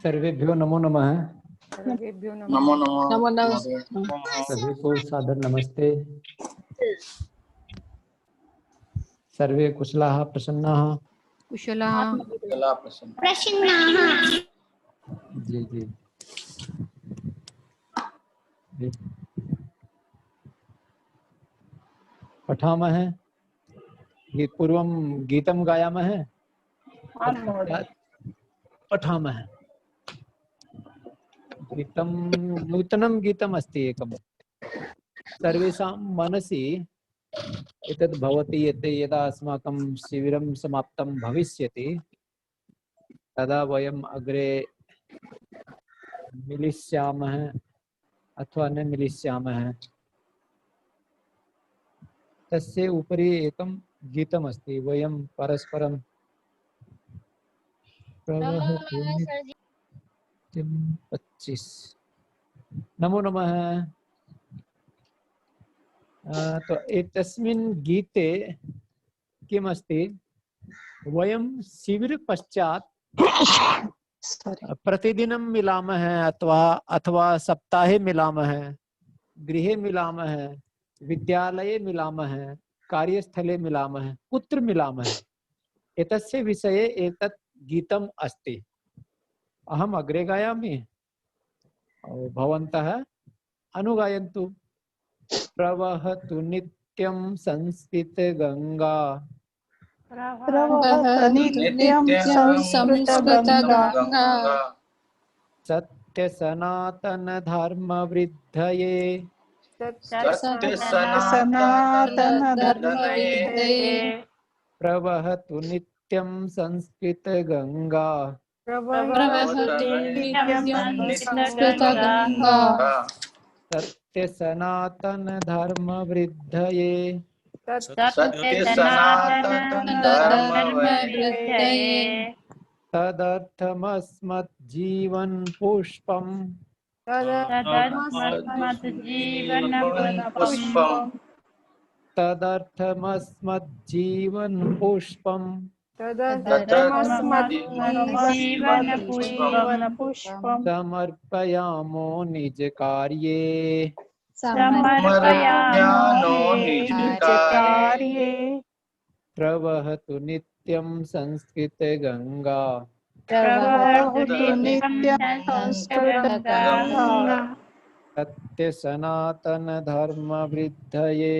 सर्वेभ्यो नमो नमः। सर्वेभ्यो नमो नमः। नमो नमो सभी को सादर नमस्ते। सर्वे कुशलाः प्रसन्नाः। कुशलः कला प्रसन्न प्रसन्नाः। जी जी जी। पठामः पूर्वं गीतं गायामः। पठामः गीतं नूतनं गीतम् अस्ति एकं। सर्वेषां मनसि एतद् भवति यत् यदा अस्माकं शिबिरं समाप्तं भविष्यति तदा वयम् अग्रे मिलिष्यामः अथवा न मिलिष्यामः। तस्य उपरि एकं गीतमस्ति। वयं परस्परं प्रवहतु नित्यं 25। नमो नमः। तो एतस्मिन् गीते किमस्ति? वयं शिबिर पश्चात् प्रतिदिनं मिलामः अथवा सप्ताहे मिलामः, गृहे मिलामः, विद्यालये मिलामः, कार्यस्थले मिलामः, कुत्र मिलामः। एतस्य विषये एतत् गीतम् अस्ति। अहम् अग्रे गायामि, भवन्तः अनुगायन्तु। प्रवहतु नित्यं संस्कृतगङ्गा, नित्यं संस्कृतगङ्गा सत्य सनातन धर्म वृद्धये, सत्य सनातन धर्मविदये प्रवहतु नित्यं संस्कृतगङ्गा, प्रवहतु नित्यं संस्कृतगङ्गा सत्य सनातन धर्म वृद्धये, सत्य सनातन धर्म धर्मवृद्धये तदर्थमस्मज्जीवन पुष्पम्, पुष्पम तदर्थमस्मज्जीवन पुष्पम्, पुष्पं समर्पयामो निज कार्ये, समर्पयामो निज कार्ये प्रवहतु नित्यं संस्कृतगङ्गा, प्रवहतु नित्यं संस्कृतगङ्गा सत्य सनातन धर्म वृद्धये,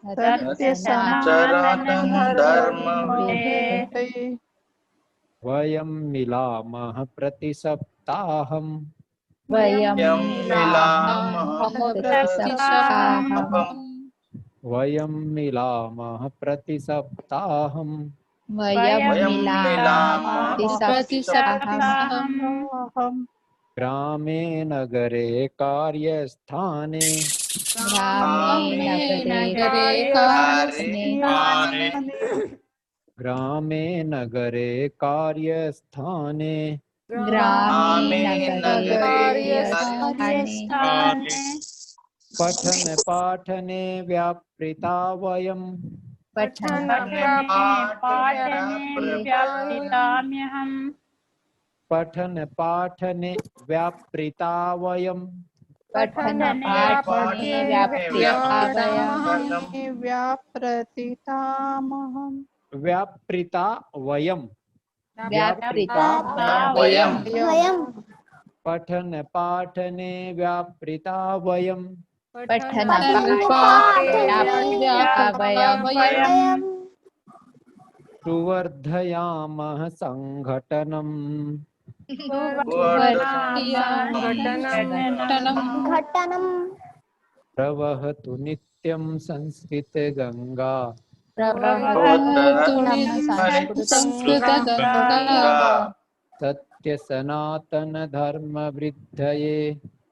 सत्य सनातन धर्मविदये वयं मिलामः प्रति सप्ताहं, वयं मिलामः प्रतिसप्ताहं वयं मिलामः प्रति सप्ताहं, वयं मिलामः प्रतिसप्ताहं ग्रामे नगरे कार्यस्थाने, ग्रामे नगरे कार्यस्थाने ग्रामे नगरे कार्यस्थाने, ग्रामे नगरे कार्यस्थाने पठन पाठने व्यापृता वयं, पठन पठन पाठने व्यापृता वयं, पठन पाठने व्यापृतामहं व्यापृता वयं, वयं पठन पाठने व्यापृता वयं, पठन पाठने सुवर्धयामः संघटनम्, घटनम् प्रवहतु नित्यं संस्कृतगङ्गा, संस्कृतगङ्गा सत्य सनातन धर्म वृद्धये,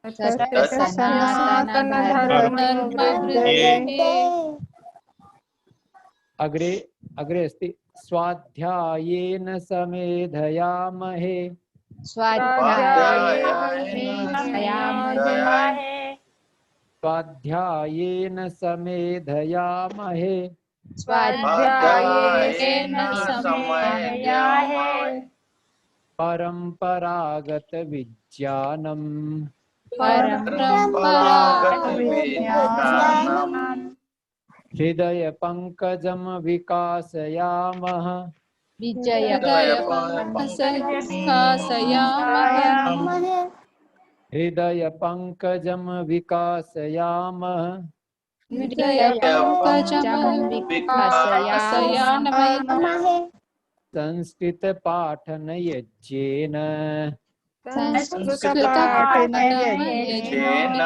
सत्य सनातन धर्मवृद्धये अग्रे अग्रे अस्ति। स्वाध्यायेन समेधयामहे, स्वाध्यायेन समेधयामहे, स्वाध्यायेन समयामहे परंपरागत विज्ञानम परंपरागत विज्ञानम हृदय पंकजम विकासयामः विजय हृदय विकासयामः हृदय पंकजम विकासयामः हृदयपङ्कजं विकासयामः संस्कृत पाठन यज्ञेन संस्कृतपाठनयज्ञेन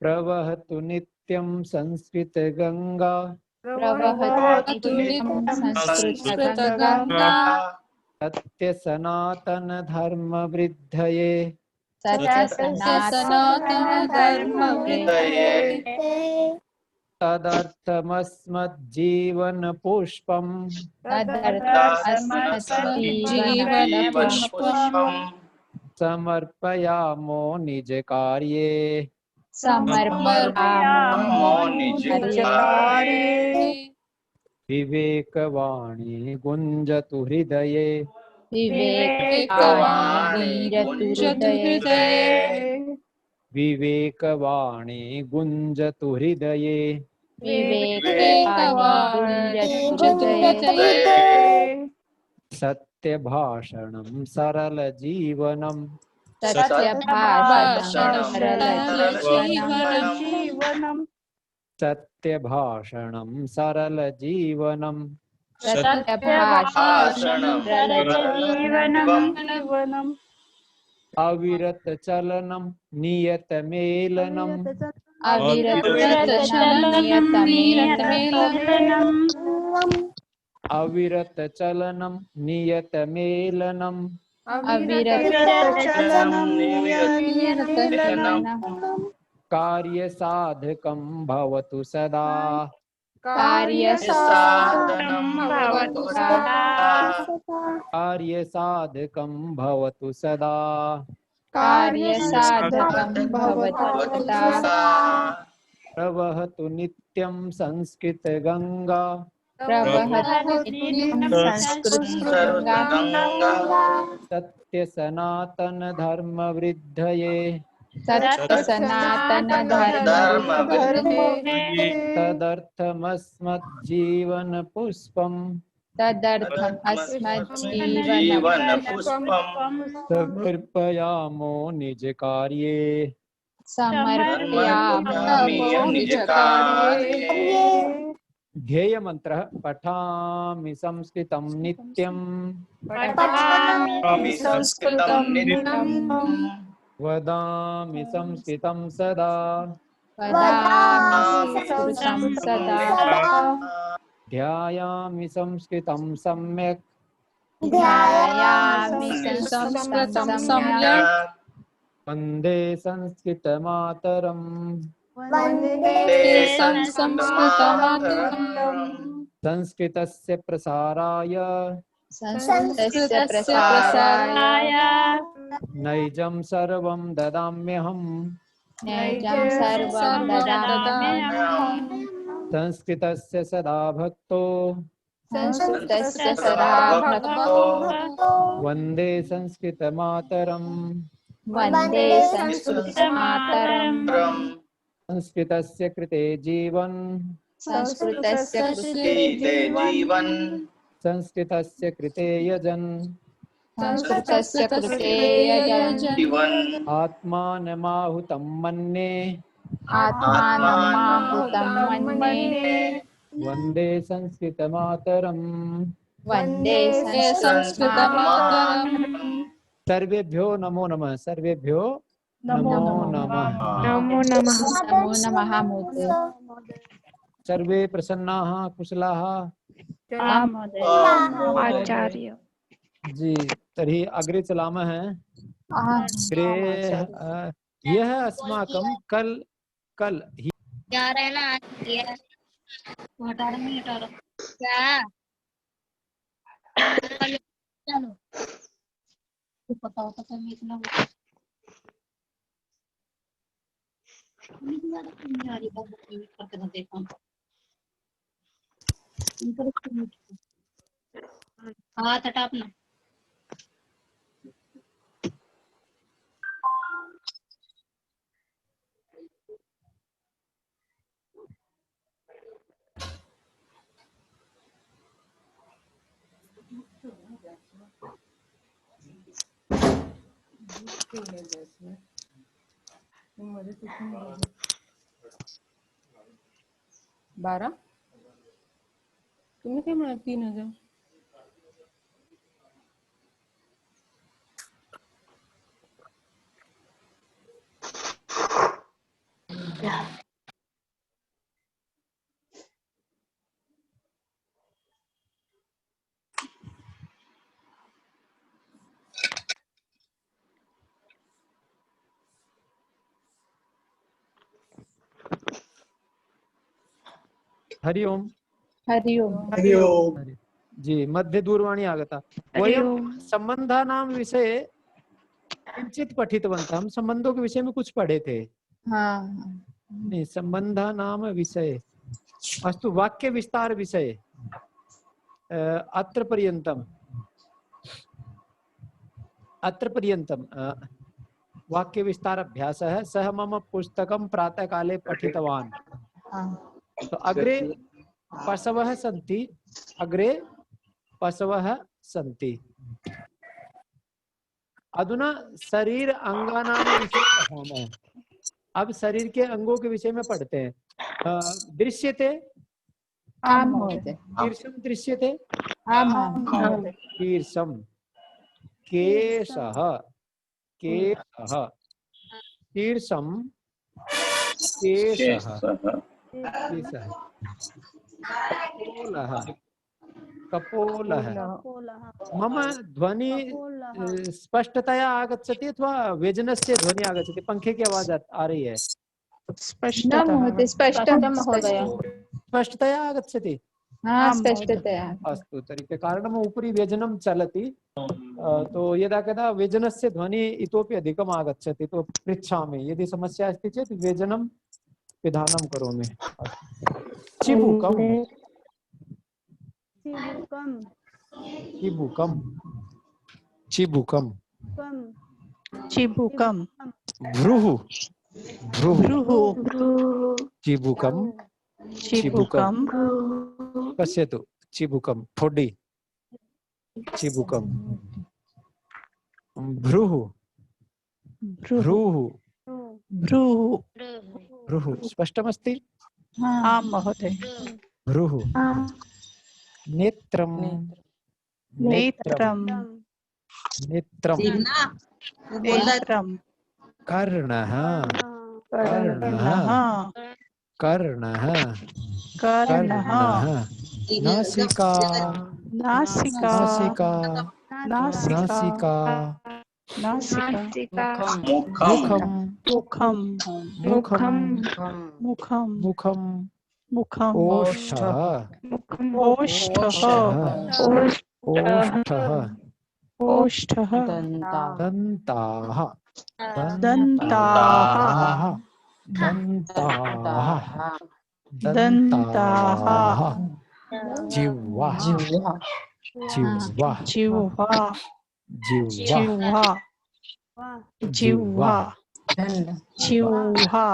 प्रवहतु नित्यं संस्कृत गंगा प्रवहतु नित्यं संस्कृतगङ्गा सत्य सनातन धर्म वृद्धये सनातनधर्मवृद्धये तदर्थमस्मज्जीवन पुष्पम् तदर्थमस्मज्जीवनपुष्पम् समर्पयामो निज कार्ये समर्पयामो निज कार्ये विवेकवाणी गुंजतु हृदये विवेकवाणी गुंजतु हृदये विवेकवाणी गुंजतु हृदये विवेकवाणी गुंजतु हृदये सत्य भाषणं सरल जीवनम् सत्यभाषणं सरलजीवनम् सत्य भाषणं सरल जीवनम् सत्यभाषणं सरलजीवनम् अविरत चलनं नियत मेलनम् अविरत चलनं नियत मेलनम् कार्य साधकं भवतु सदा साधनं भवतु सदा कार्य साधकं भवतु सदा कार्यसाधकं भवतु सदा प्रवहतु नित्यं संस्कृत गंगा प्रवहतु नित्यं संस्कृतगङ्गा सत्य सनातन धर्म वृद्धये सत्यसनातनधर्मवृद्धये तदर्थमस्मज्जीवन पुष्पम् तदर्थम् अस्मज्जीवनपुष्पम् समर्पयामो निज कार्ये समर्पयामो निज कार्ये ध्येय मंत्र पठामि संस्कृतं नित्यं पठामि संस्कृतं नित्यं वदामि संस्कृतं सदा वदामि संस्कृतं सदा ध्यायामि संस्कृतं सम्यक् ध्यायामि संस्कृतं सम्यक् वन्दे संस्कृतमातरम् वन्दे संस्कृतमातरम् संस्कृतस्य प्रसाराय संस्कृतस्य प्रसाराय नैजं सर्वं ददाम्यहम् नैजं सर्वं ददाम्यहम् संस्कृतस्य सदा भक्तो संस्कृतस्य सदा भक्तो वन्दे संस्कृतमातरम् वन्दे संस्कृतमातरम् संस्कृतस्य कृते जीवन संस्कृतस्य कृते जीवन संस्कृतस्य कृते यजन संस्कृतस्य कृते यजन् जीवन आत्मानमाहुतं मन्ये आत्मानमाहुतं मन्ये वन्दे संस्कृतमातरम् वन्दे संस्कृतमातरम् सर्वेभ्यो नमो नमः सर्वेभ्यो नमो नमः नमो नमः मूर्ते सर्वे प्रसन्नाः कुशलाः आचार्य जी तर्हि अग्रे चलामः अग्रे यः अस्माकं कल हाँ तटापना 12 तुम्ही काय म्हणा 3000 हरि ओम। हरि ओम। हरि ओम। जी मध्ये दूरवाणी आगता हरि वयं ओम। संबंधानां विषये किंचित पठितवन्तः। हम संबंधों के विषय में कुछ पढ़े थे। हाँ नहीं, संबंधानां विषये अस्तु वाक्य विस्तार विषये अत्र पर्यन्तं वाक्य विस्तार अभ्यासः। सः मम पुस्तकं प्रातःकाले पठितवान्। तो अग्रे पशवः सन्ति, अग्रे पशवः सन्ति। अधुना शरीर अंगानां विषये पठामः। अब शरीर के अंगों के विषय में पढ़ते हैं। दृश्यते आम महोदय। शीर्षं दृश्यते आम शीर्षं केशः केशः शीर्षं केशः केशः कपोलः कपोलः। मम ध्वनि स्पष्टतया आगच्छति अथवा व्यजनस्य ध्वनि आगच्छति? पंखे की आवाज आ रही है? न महोदय स्पष्टं महोदय। स्पष्टतया आगच्छति? हाँ स्पष्टतया। अस्तु तर्हि कारणम् उपरि व्यजनं चलति, तो यदा कदा व्यजनस्य ध्वनि इतोपि अधिकम् आगच्छति तो पृच्छामि। यदि समस्या अस्ति चेत् व्यजनं पिधानं करोमि। चिबुकम् चिबुकम् चिबुकम् चिबुकम भ्रुः भ्रुः चिबुकम् चिबुकम पश्यतु चिबुकम् थोडी चिबुकम् भ्रुः भ्रुः भ्रूः भ्रुः स्पष्टमस्ति? आं महोदय। भ्रुः नेत्रं नेत्रम नेत्रं नेत्रम कर्णः कर्णः कर्णः कर्णः नासिका नासिका नासिका नासिका नासिका नासिका मुखं मुखम मुखं मुखम मुखं मुखम ओष्ठः ओष्ठः ओष्ठः ओष्ठः दन्ताः दन्ताः दन्ताः दन्ताः जिह्वा जिह्वा जिह्वा जिह्वा जिह्वा जिह्वा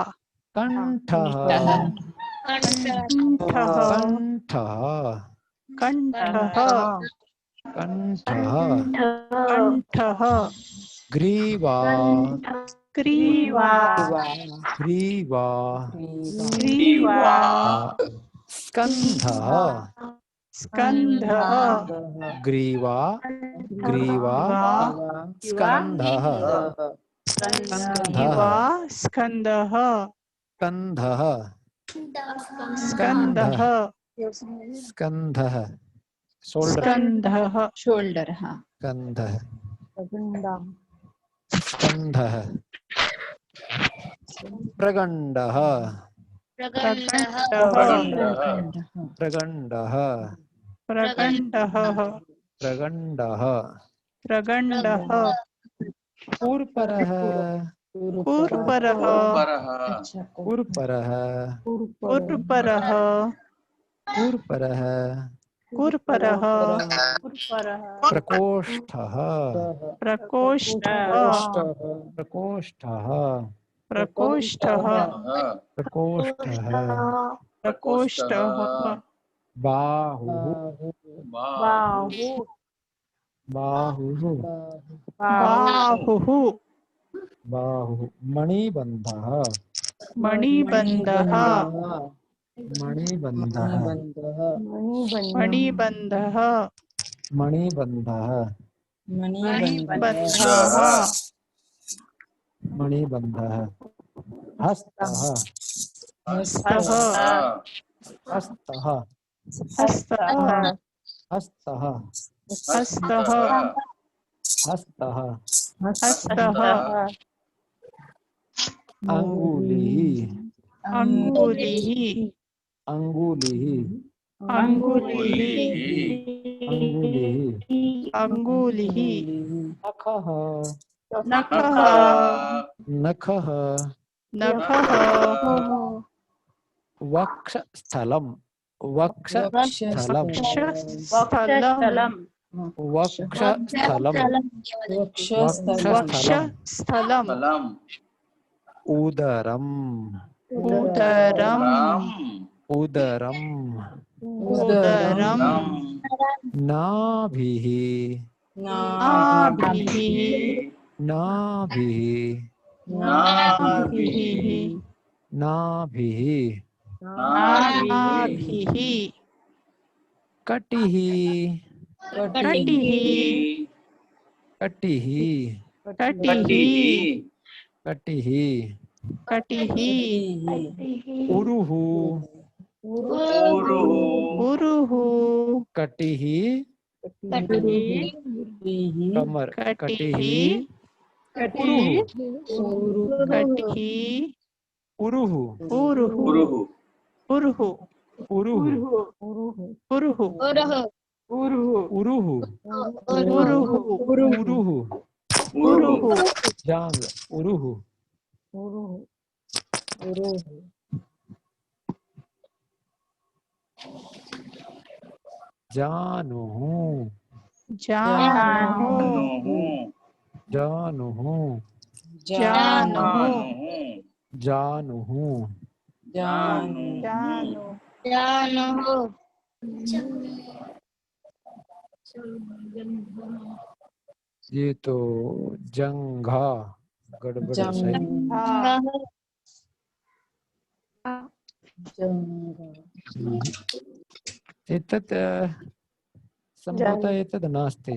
कंठः कंठः कंठः कंठः कंठः ग्रीवा ग्रीवा ग्रीवा ग्रीवा स्कन्धः स्कन्धः ग्रीवा ग्रीवा स्कन्धः ग्रीवा स्कन्धः स्कन्धः स्कन्धः स्कन्धः शोल्डर स्कन्धः शोल्डर। हाँ स्कन्धः स्कन्धः प्रगण्डः प्रगण्डः प्रगण्डः प्रगण्डः प्रगण्डः प्रगण्डः कूर्परः कूर्परः कूर्परः कूर्परः कूर्परः कूर्परः प्रकोष्ठः प्रकोष्ठः प्रकोष्ठः प्रकोष्ठः प्रकोष्ठः प्रकोष्ठः बाहुः बाहुः बाहुः बाहुः बाहु मणिबन्धः मणिबन्धः मणिबन्धः मणिबन्धः मणिबन्धः मणिबन्धः मणिबन्धः हस्तः हस्तः हस्तः हस्तः हस्तः हस्तः हस्तः हस्तः अंगुलिः अंगुलिः अंगुलिः अंगुलिः अंगुलिः अंगुलिः नखः नखः नखः नखः वक्षस्थलं वक्षस्थलं वक्षस्थलं वक्षस्थलं वक्षस्थलं वक्षस्थलं उदरम् उदरम् उदरम् उदरम् नाभिः नाभिः नाभिः नाभिः नाभिः नाभिः कटिः कटिः कटिः कटिः कटिः कटिः उरुः उरुः कटिः कमर कटिः उरुः कटिः उरुः उरुः उरुः उरुः उरुः उरुः उरुः उरुः उरुः जांग उरुः जानुः जानुः जानुः जानुः जानुः जानुः ये तो जंघा गड़बड़ है शायद। एतत् सम्भवतः एतत् नास्ति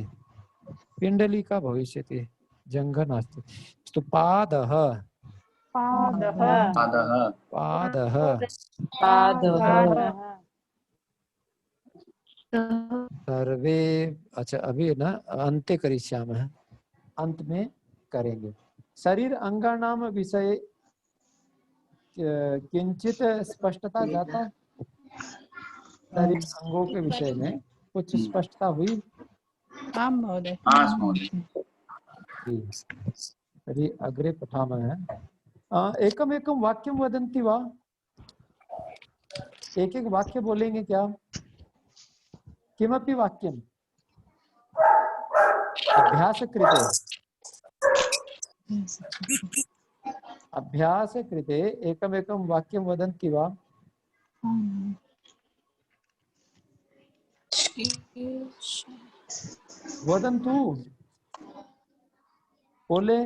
पिण्डलिका भविष्यति जङ्घ नास्ति अस्तु पादः पादः सर्वे अच्छा अभी ना अन्ते करिष्यामः अंत में करेंगे शरीर अंगानां विषय किंचित स्पष्टता जाता शरीर अंगों के विषय में कुछ स्पष्टता हुई आम् महोदय तर्हि अग्रे पठामः एकम एकम वाक्यम वदन्ति वा एक एक वाक्य बोलेंगे क्या किमपि वाक्यम अभ्यास कृते एकम एकम वाक्यम वदन्ति वा वदन्तु बोले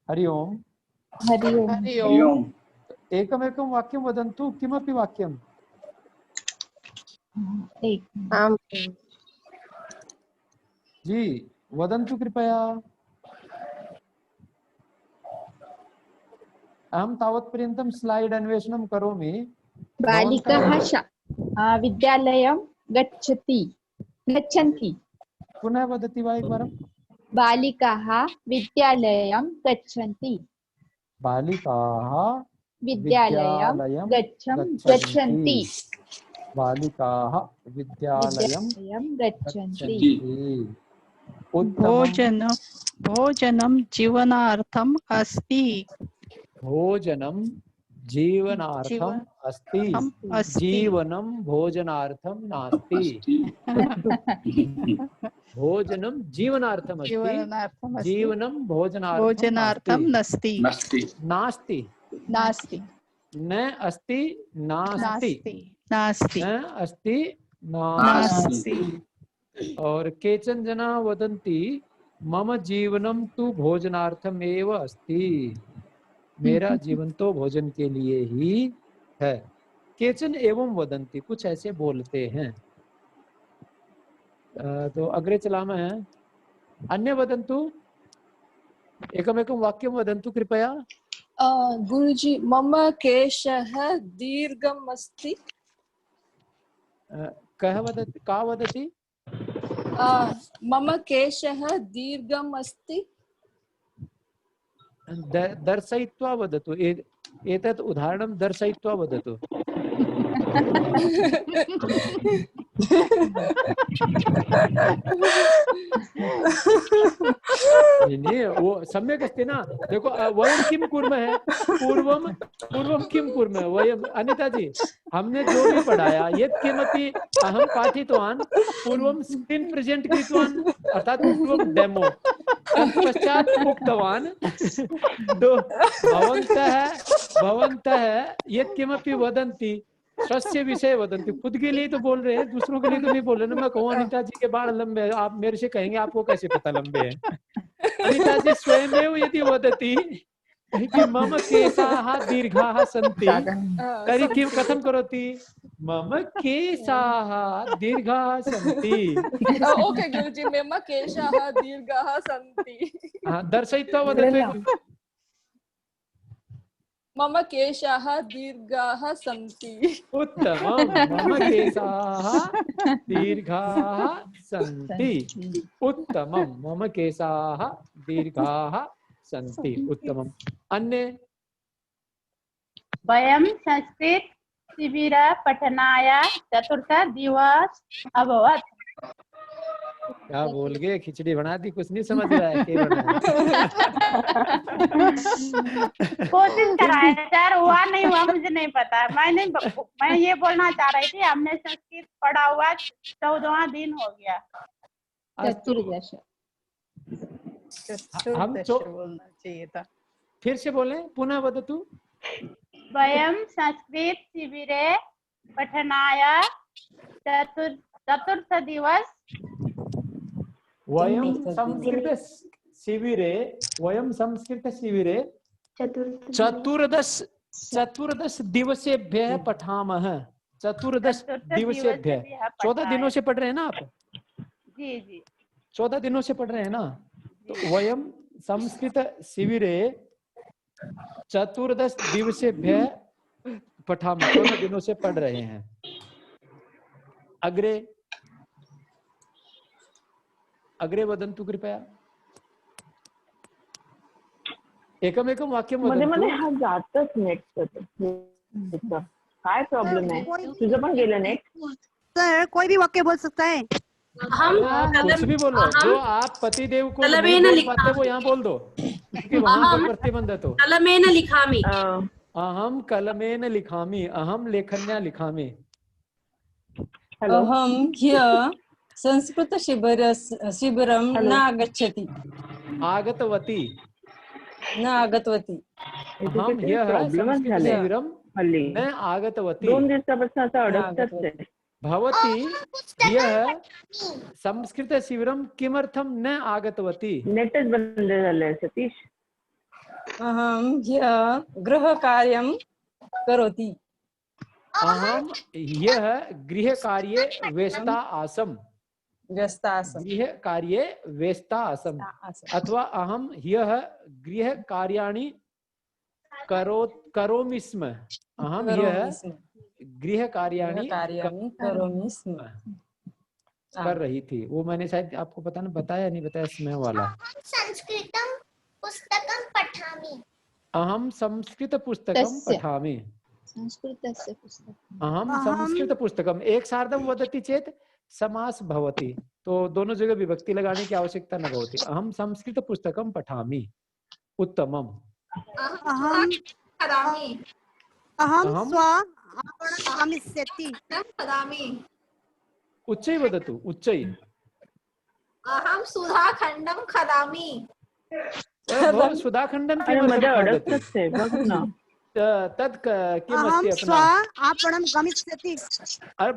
हरि ओम हरि ओम एकमेकं वाक्यं वदन्तु किमपि वाक्यं जी वदन्तु कृपया अहं तावत्पर्यन्तं स्लाइड अन्वेषणं करोमि बालिकाः विद्यालयं गच्छन्ति पुनः वदति वा एकवारं बालिकाः विद्यालयं गच्छन्ति बालिकाः विद्यालयं गच्छन्ति बालिकाः विद्यालयं गच्छन्ति भोजनं जीवनार्थम् अस्ति भोजनं जीवनार्थम् अस्ति जीवनं भोजनार्थं नास्ति भोजनं जीवनार्थम् अस्ति जीवनं भोजनार्थं नास्ति नास्ति न अस्ति नास्ति नास्ति न अस्ति नास्ति और केचन जना वदन्ति मम जीवनम तु भोजनार्थम एव अस्ति, मेरा जीवन तो भोजन के लिए ही है। केचन एवं वदन्ति, कुछ ऐसे बोलते हैं। तो अग्रे चलामः है। अन्य वदन्तु, एकमेकं वाक्यं वदन्तु कृपया। गुरुजी मम केशः दीर्घम् अस्ति। कः वदति, का वदति? मम केशः दीर्घम् अस्ति। दर्शयित्वा वदतु, एतत् उदाहरणं दर्शयित्वा वदतु। नहीं, वो सम्यक् अस्ति न। देखो वयं किं कुर्मः, पूर्वं किं कुर्मः वयं, अनिता जी हमने जो भी पढ़ाया यत् किमपि अहं पाठितवान् पूर्वं स्क्रीन् प्रेजेंट कृतवान्, अर्थात् पूर्वं डेमो, तत्पश्चात् उक्तवान्। तो भवन्तः यत् किमपि वदन्ति स्वस्य विषय वदन्ति, खुद के लिए तो बोल रहे हैं, दूसरों के लिए तो नहीं बोल रहे ना। मैं कहूँ अनिता जी के बाल लंबे हैं, आप मेरे से कहेंगे आपको कैसे पता लंबे हैं? अनिता जी स्वयमेव यदि वदति कि मम केशाः दीर्घाः सन्ति तर्हि किं कथं करोति? मम केशाः दीर्घाः सन्ति। ओके गुरुजी, मम केशाः दीर्घाः सन्ति। दर्शयित्वा वदतु। मम केशाः दीर्घाः सन्ति। उत्तमं, मम केशाः दीर्घाः सन्ति। उत्तमं, मम केशाः दीर्घाः सन्ति। उत्तमम्। अन्ये? वयं संस्कृत शिबिर पठनाय 4 दिवस अभवत्। क्या बोल गए? खिचड़ी बना दी, कुछ नहीं समझ रहा है क्या बना है? कोशिश कराया सर, हुआ नहीं हुआ मुझे नहीं पता। मैं ये बोलना चाह रही थी, हमने संस्कृत पढ़ा हुआ 14वां दिन हो गया। चतुर्दश। हम बोलना चाहिए था। फिर से बोले, पुनः वदतु। वयं संस्कृत शिबिरे पठनाय 4 दिवस वयं संस्कृत शिविरे 14 दिवसेभ्यः पठामः। 14 दिवसेभ्यः, 14 दिनों से पढ़ रहे हैं ना आप? जी जी, 14 दिनों से पढ़ रहे हैं ना? तो वयं संस्कृत शिविरे 14 दिवसेभ्यः पठामः, 14 दिनों से पढ़ रहे हैं। अग्रे वदन्तु कृपया। एकमेकं वाक्यं वदन्तु। मध्ये हा जातच नेट काय प्रॉब्लेम आहे? तुझं पण गेलं नेट? सर कोई भी वाक्य बोल सकता है। कुछ भी बोलो, जो आप पति देव को नहीं बोल पाते वो यहाँ बोल दो, क्योंकि वहाँ पर प्रतिबंध है। तो कलमेन लिखामि, अहम कलमेन लिखामि, अहम लेखन्या लिखामि। अहं ह्यः संस्कृत शिबिरं न आगच्छति, आगतवती, न आगतवती। अहं ह्यः संस्कृत शिबिरं न आगतवती। 2 दिवसापासून असं अडकतच आहे। भवती ह्यः संस्कृत शिबिरं किमर्थं न आगतवती? नेटच बंद झालंय सतीश। अहं ह्यः गृहकार्यं करोति, अहं ह्यः गृहकार्ये व्यस्ता आसम्, गृहकार्ये व्यस्ता आसम्, अथवा अहं ह्यः गृहकार्याणि करोमि स्म। अहं ह्यः गृहकार्याणि करोमि स्म कर रही थी। वो मैंने शायद आपको पता नहीं बताया, नहीं बताया स्म वाला। संस्कृतं पुस्तकं पठामि। अहम संस्कृत पुस्तकं पठामि। संस्कृतस्य पुस्तकम्। अहम संस्कृत पुस्तकम्। एक सार्धं वदति चेत समास भवति, तो दोनों जगह विभक्ति लगाने की आवश्यकता न भवति। अहम संस्कृत पुस्तकं पठामि। उत्तमम्। अहं स्वामिष्यति उच्चै वदतु, उच्चै। अहं सुधाखण्डं खादामि। सुधाखंडन अरे मध्ये अडकतच आहे बघ ना। तत् किम् अहम अस्ति स्व अपना आपणं गमिष्यति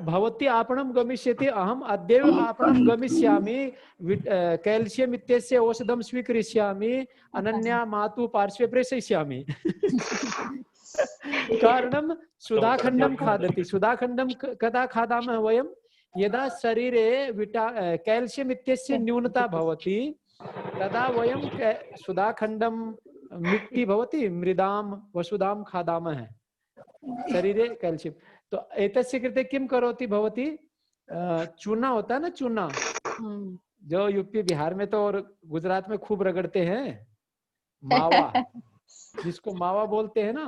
भवती आपणं गमिष्यति अहम अद्यैव आपणं गमिष्यामि कैल्शियम इत्यस्य औषधं स्वीकरिष्यामि अनन्या मातुः पार्श्वे प्रेषयिष्यामि कारणं सुधाखण्डं खादति सुधाखण्डं कदा खादामः वयं यदा शरीरे कैल्शियम इत्यस्य न्यूनता भवति तदा वयं सुधाखण्डं मिट्टी भवति मृदां वसुधां खादामः शरीरे कैल्शियम तो एतस्य कृते किं करोति भवती चूना होता है ना चूना जो यूपी बिहार में तो और गुजरात में खूब रगड़ते हैं मावा जिसको मावा बोलते हैं ना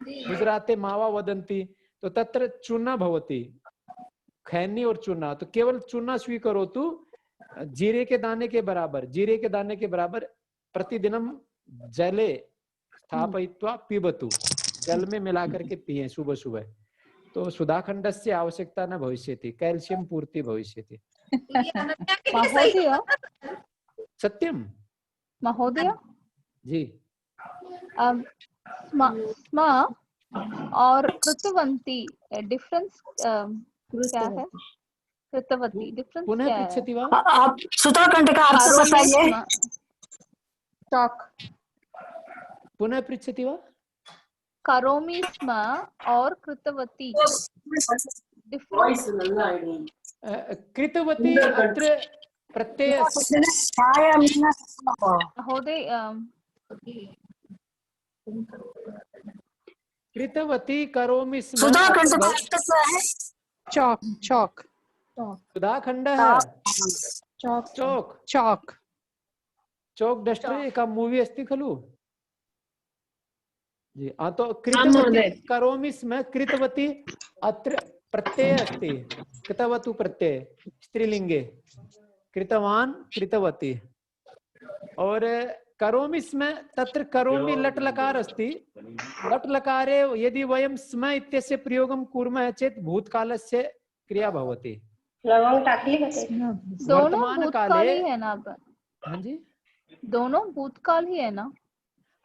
गुजराते मावा वदन्ति तो तत्र चूना भवति खैनी और चूना तो केवल चूना स्वीकरोतु जीरे के दाने के बराबर प्रतिदिनं जले स्थापयित्वा पिबतु जल में मिला करके पिए सुबह सुबह तो सुधाखण्डस्य आवश्यकता न भविष्यति कैल्शियम पूर्ति भविष्यति महोदय सत्यम महोदय जी स्म और कृतवंती डिफरेंस क्या है कृतवती डिफरेंस पुनः क्या है पृच्छति वा आप सुधाखंड का अर्थ बताइए। चौक पुनः पृच्छति वा करोमि स्म और कृतवती डिफरेंस कृतवती अत्र प्रत्यय महोदय कृतवती करोमि स्म सुधाखंड का अर्थ क्या है? चौक चौक सुधाखंड है चौक चौक चौक चौक डस्टर एक मूवी अस्ति खलु जी तो कृतवती करोमि स्म कृतवती अत्र प्रत्यय अस्ति कृतवतु प्रत्यय स्त्रीलिंगे कृतवान कृतवती और करोमि स्म तत्र करोमि लट लकार अस्ति लट लकारे यदि वयं स्म इत्यस्य प्रयोगं कुर्मः चेत् भूतकालस्य क्रिया भवति दोनों भूतकाल ही है ना हाँ जी दोनों भूतकाल ही है ना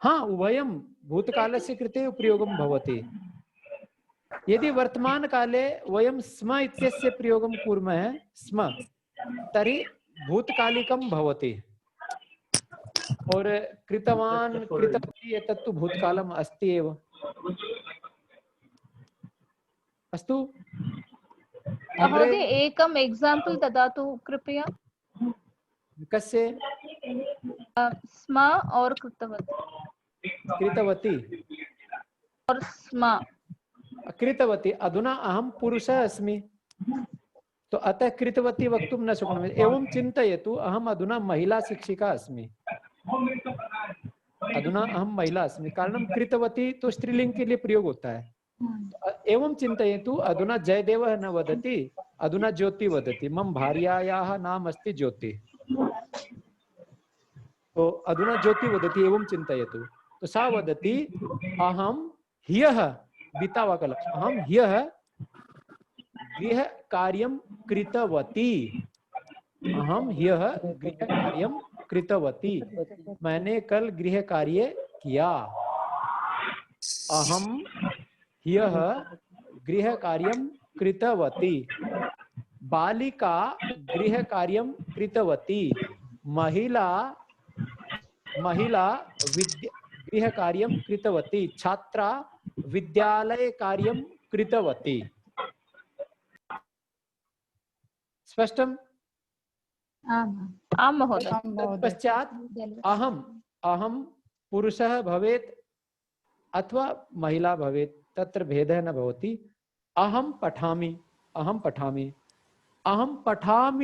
हाँ वयं भूतकालस्य कृते प्रयोगं भवति यदि वर्तमान काले वयं स्म इत्यस्य प्रयोगं कुर्मः स्म तर्हि भूतकालिकं भवति और कृतवान कृतवती एतत् तु भूतकालम् अस्ति एव अस्तु महोदय एकम् एग्जाम्पल ददातु कृपया कस्य स्म और कृतवती कृतवती और स्म कृतवती अधुना अहं पुरुषः अस्मि तो अतः कृतवती वक्तुं न शक्नोमि एवं चिन्तयतु अहम् अधुना महिला शिक्षिका अस्मि अधुना अहम महिला अस्मि कारणं कृतवती तो स्त्रीलिंग के लिए प्रयोग होता है एवं चिन्तयतु अधुना जयदेवः न वदति अधुना ज्योति वदति मम भार्यायाः नाम अस्ति ज्योति तो अधुना ज्योति वदति एवं चिन्तयतु तो सा वदति अहम ह्यः बीतावा कल अहम ह्यः गृह कार्यं कृतवती अहम ह्यः गृह कार्यं कृतवती मैंने कल गृह कार्य किया अहम ह्यः गृह कार्यं कृतवती बालिका गृह कार्यं कृतवती महिला गृह कार्यं कृतवती छात्रा विद्यालय कार्यं कृतवती स्पष्टम आम महोदय तत्पश्चात् अहम पुरुषः भवेत् अथवा महिला भवेत् तत्र भेदः न भवति अहम पठामि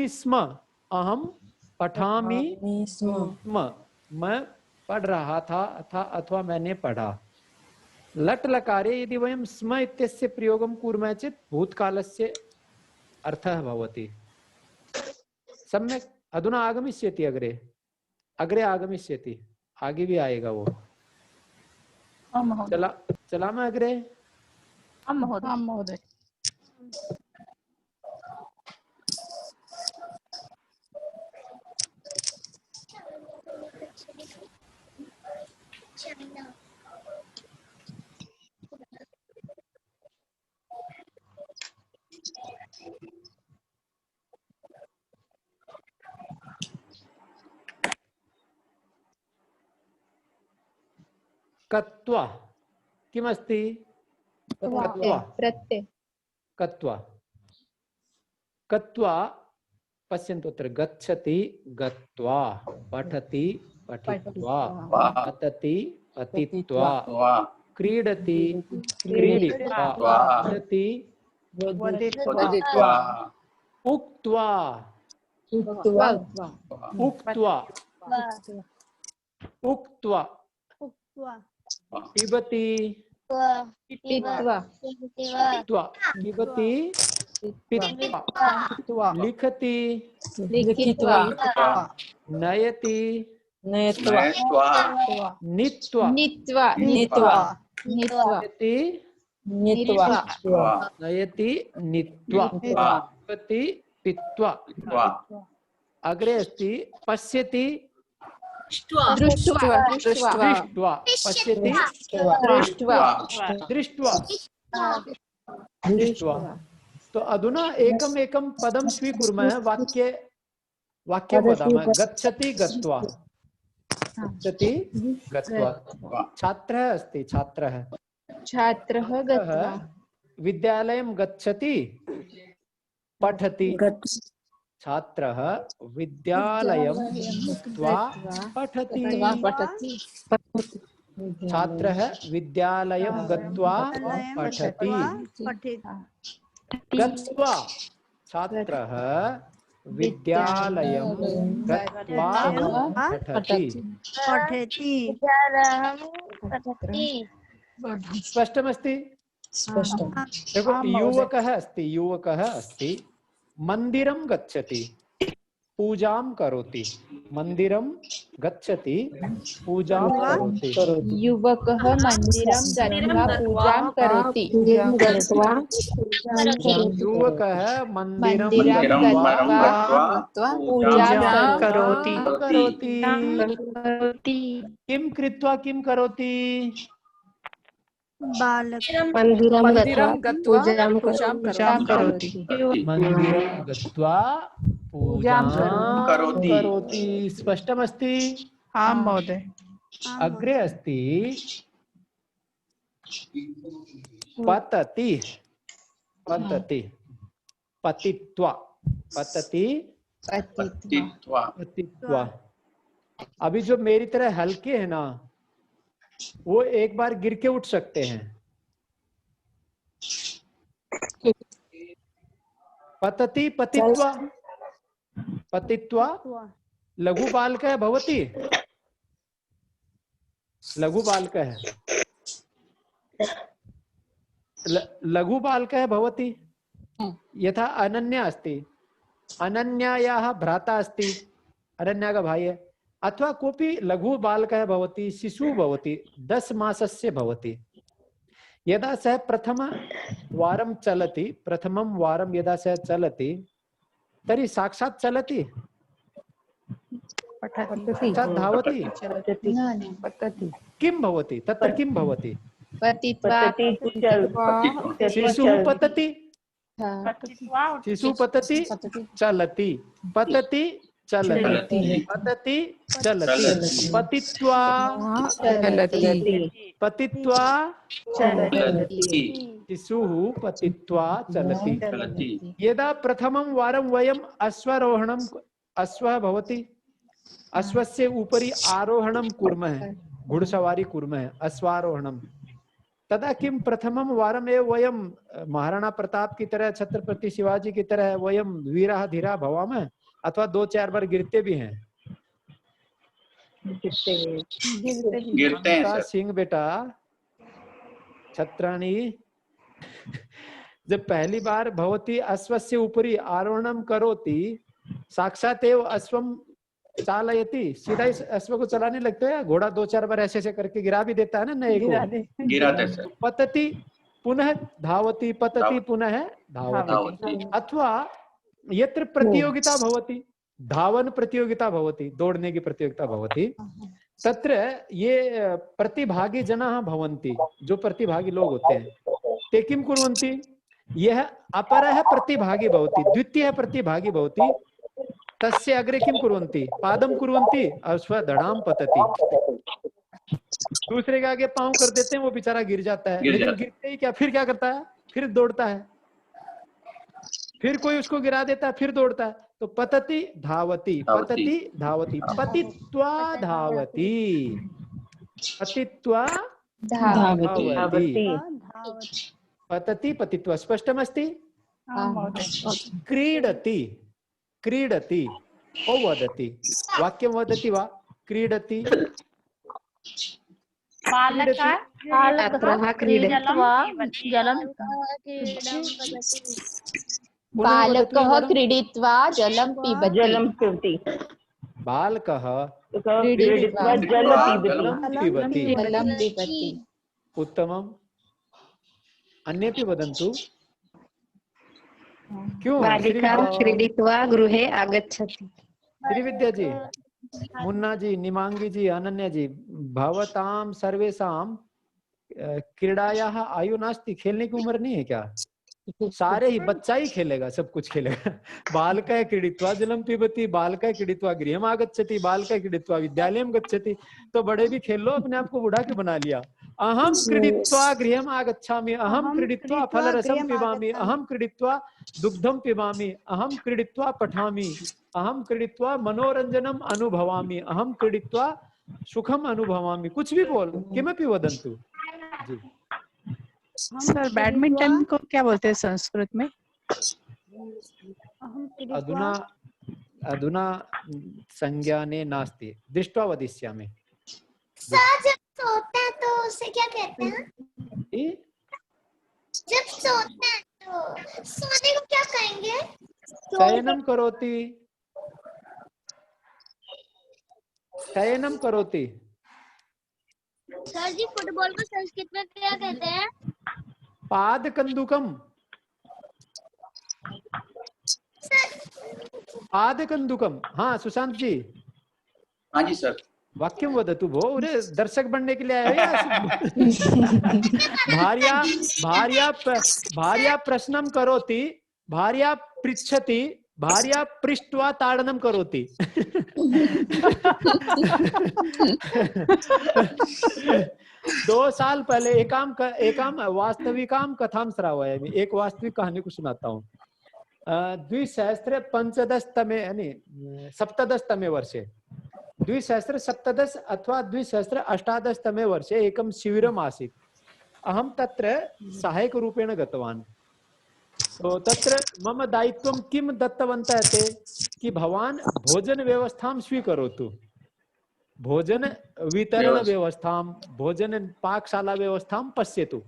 स्म मैं पढ़ रहा था अथवा मैंने पढ़ा लट लकारे यदि वयं स्म इत्यस्य प्रयोगं कुर्मः चेत् भूतकालस्य अर्थः भवति सम्यक अधुना आगमिष्यति अग्रे आगमिष्यति आगे भी आएगा वो चलामः अग्रे महोदय कत्वा किमस्ति? कत्वा प्रत्यय कत्वा कत्वा पश्यन्तु अत्र गच्छति गत्वा पठति पठित्वा पतति पतित्वा क्रीडति क्रीडित्वा वदति वदित्वा उक्त्वा उक्त्वा उक्त्वा पिबति पीत्वा पित्वा पिबति पित्वा लिखति लिखित्वा नयति नयत्वा नीत्वा नीत्वा नीत्वा नीत्वा नीत्वा नीत्वा नयति नीत्वा पिबति पित्वा अग्रे अस्ति पश्यति दृष्ट्वा दृष्ट्वा पश्यति दृष्ट्वा दृष्ट्वा दृष्ट्वा। तो अधुना एकम् एकं पदं स्वीकुर्मः, वाक्ये वाक्यं वदामः। गच्छति गत्वा गच्छति गत्वा। छात्रः अस्ति छात्रः छात्रः गत्वा विद्यालयं गच्छति पठति। छात्रः विद्यालयं गत्वा पठति। छात्रः विद्यालयं गत्वा पठति। गत्वा छात्रः विद्यालयं गत्वा पठति। स्पष्टमस्ति? देखो युवकः अस्ति मंदिरं गच्छति पूजां करोति। मंदिरं गच्छति पूजां करोति। युवकः मन्दिरं गत्वा पूजां करोति। युवकः मंदिरं गत्वा पूजां करोति। करोति। किं कृत्वा किं करोति? मंदिरं गत्वा पूजां करोति। मंदिरं गत्वा पूजां करोति। स्पष्टमस्ति? आं महोदय। अग्रे अस्ति पतति पतति पतित्वा पतति पतित्वा। अभी जो मेरी तरह हल्के है ना, वो एक बार गिर के उठ सकते हैं। पतति पतित्वा पतित्वा लघु बालकः भवति। लघु बालकः लघु बालकः भवति। यथा अनन्या अस्ति, अनन्यायाः भ्राता अस्ति, अनन्या का भाई है। अथवा कोऽपि लघु बालकः भवति, शिशुः भवति, 10 मासस्य भवति। यदा सः प्रथमवारं चलति, प्रथमं वारं यदा सः चलति, तर्हि साक्षात् चलति, साक्षात् धावति, किं भवति? तत्र किं भवति? शिशुः पतति, शिशुः पतति चलति, पतति चलति, पतति चलति, पतित्वा पतित्वा शिशुः पतित्वा चलति। यदा प्रथमं वारं वयम् अश्वः भवति, अश्वस्य उपरि आरोहणं कुर्मः, घुड़सवारी कुर्मः, अश्वारोहणं, तदा किं प्रथमं वारम् एव वयं महाराणा प्रताप की तरह, छत्रपति शिवाजी की तरह वयं वीराः धीराः भवामः, अथवा 2-4 बार गिरते भी हैं? गिरते हैं सिंह बेटा छत्राणी। जब पहली बार भवती अश्वस्य उपरि आरोहणं करोति, साक्षात एव अश्वं चालयति, सीधा ही अश्व को चलाने लगते हैं। घोड़ा 2-4 बार ऐसे ऐसे करके गिरा भी देता है ना, नए को गिराते हैं। पतति पुनः धावति, पतति पुनः धावति। अथवा यत्र प्रतियोगिता भवति, धावन प्रतियोगिता भवति, दौड़ने की प्रतियोगिता भवति, तत्र ये प्रतिभागी जनाः भवन्ति, जो प्रतिभागी लोग होते हैं, ते किं कुर्वन्ति? यः अपरः प्रतिभागी भवति, द्वितीयः प्रतिभागी भवति, तस्य अग्रे किं कुर्वन्ति? पादं कुर्वन्ति, अश्वः धडां पतति। दूसरे के आगे पाँव कर देते हैं, वो बेचारा गिर जाता है, गिर लेकिन जाता है। गिरते ही क्या, फिर क्या करता है, फिर दौड़ता है, फिर कोई उसको गिरा देता है, फिर दौड़ता है। तो पतति धावती, पतति धावती, पतित्वा धावती, पतित्वा धावति। धावति, पतति पतित्वा। स्पष्टमस्ति? क्रीडति, क्रीडति, ओ वदति, वाक्यं वदति वा? क्रीडति, बालकः बालकः क्रीडित्वा जलं पिबति। जलं पिबति। बालकः क्रीडित्वा जलं पिबति। जलं पिबति। उत्तमम्। अन्येपि वदन्तु। क्यों? बालिका क्रीडित्वा गृहे आगच्छति। श्रीविद्या जी, मुन्ना जी, निमांगी जी, अनन्या जी, भवतां सर्वेषां क्रीडायाः आयु नास्ति, खेलने की उम्र नहीं है क्या? सारे ही बच्चा ही खेलेगा, सब कुछ खेलेगा। बालकः क्रीडित्वा जलं पिबति, बालकः क्रीडित्वा गृहम् आगच्छति, बालकः क्रीडित्वा विद्यालयं गच्छति। तो बड़े भी खेल लो, अपने आप को बूढ़ा क्यों बना लिया? अहम क्रीडित्वा गृहम् आगच्छामि, अहम क्रीडित्वा फलरसं पिबामि, अहम क्रीडित्वा दुग्धं पिबामि, अहम क्रीडित्वा पठामि, अहम क्रीडित्वा मनोरंजनम अनुभवामि, अहम क्रीडित्वा सुखम अनुभवामि। कुछ भी बोल, किमपि वदन्तु जी। सर बैडमिंटन को क्या बोलते हैं संस्कृत में? अधुना अधुना संज्ञाने नास्ति, दृष्ट्वा वदिष्यामि। सर जब सोते हैं तो उसे क्या कहते हैं? जब सोते हैं तो सोने को क्या कहेंगे? शयनं करोति, शयनं करोति। सर जी फुटबॉल को संस्कृत में क्या कहते हैं? पादकन्दुकम्, पादकन्दुकम्। हाँ सुशांत जी। हाँ जी सर। वाक्यं वदतु भो, अरे दर्शक बनने के लिए आए हो या? भार्या भार्या भार्या प्रश्नं करोति, भार्या पृच्छति, भार्या पृष्ट्वा ताडनं करोति। 2 साल पहले एकाम वास्तविकां कथां श्रावयामि। एक वास्तविक कहानी को सुनाता हूँ। 2017 वर्षे 2017 अथवा 2018 वर्षे एकं शिबिरम् आसीत्। अहं तत्र सहायकरूपेण गतवान्। तो तत्र मम दायित्वं किं दत्तवन्तः ते, कि भवान् भोजन व्यवस्थां स्वीकरोतु, भोजन वितरण व्यवस्थां, भोजन पाकशाला व्यवस्थां पश्यतु।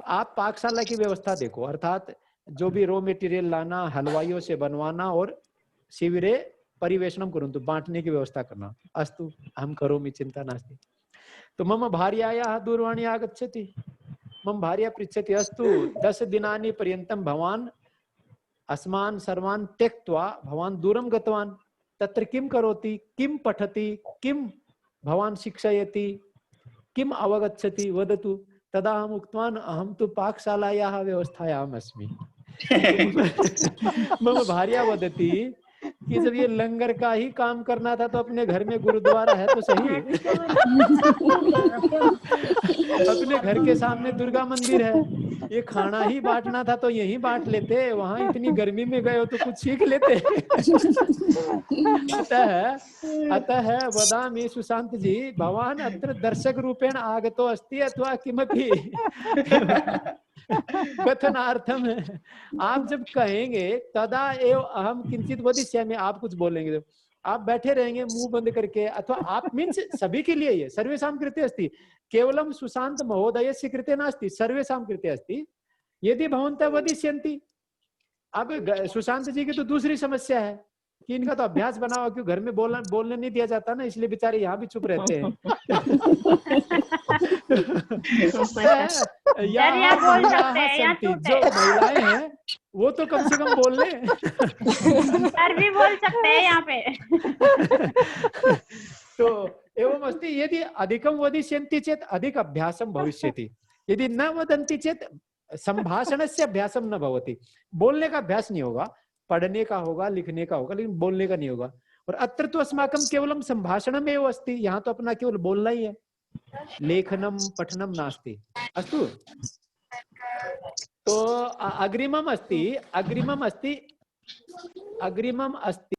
आप पाकशाला की व्यवस्था देखो, अर्थात जो भी रॉ मटेरियल लाना, हलवाइयों से बनवाना और शिविरे परिवेशनं कुर्वन्तु, बांटने की व्यवस्था करना। अस्तु अहं करोमि, चिंता नास्ति। तो मम भार्यायाः दूरवाणी आगच्छति। मम भार्या पृच्छति, अस्तु 10 दिनानि पर्यन्तं भवान् अस्मान् सर्वान् त्यक्त्वा भवान् दूरं गतवान्, तत्र किं करोति, किं पठति, किं भवान् शिक्षयति, किम् अवगच्छति, वदतु। तदा अहम् उक्तवान्, अहं तु पाकशालायाः व्यवस्थायाम् अस्मि। मम भार्या वदति कि जब ये लंगर का ही काम करना था तो अपने घर में गुरुद्वारा है तो सही, अपने घर के सामने दुर्गा मंदिर है, ये खाना ही बांटना था तो यही बांट लेते, वहां इतनी गर्मी में गए हो तो कुछ सीख लेते। अतः वदामि सुशांत जी, भवान् अत्र दर्शक रूपेण आगतो अस्ति अथवा किमपि कथनार्थम है। आप जब कहेंगे तदा एव अहम किंचित वदिष्यामि, आप कुछ बोलेंगे, जब आप बैठे रहेंगे मुंह बंद करके, अथवा आप मीन्स सभी के लिए, ये सर्वेषां कृते अस्ति, केवलं सुशांत महोदयस्य कृते नास्ति, सर्वेषां कृते अस्ति। यदि भवन्तः वदिष्यन्ति, अब सुशांत जी की तो दूसरी समस्या है कि इनका तो अभ्यास बना हुआ, क्यों घर में बोलने नहीं दिया जाता ना, इसलिए बेचारे यहाँ भी चुप रहते हैं। जो महिलाएं हैं वो तो कम से कम बोल ले। सर भी बोल सकते हैं यहाँ पे। तो एवं अस्ति, यदि अधिकं वदिष्यन्ति चेत् अधिक अभ्यासं भविष्यति, यदि न वदन्ति चेत् संभाषणस्य अभ्यासं न भवति। बोलने का अभ्यास नहीं होगा, पढ़ने का होगा, लिखने का होगा, लेकिन बोलने का नहीं होगा। और अत्र तो अस्माकं केवलं संभाषणमेव अस्ति, यहाँ तो अपना केवल बोलना ही है। लेखनं पठनं नास्ति। अस्तु, तो अग्रिमम् अस्ति, अग्रिमम् अस्ति, अग्रिमम् अस्ति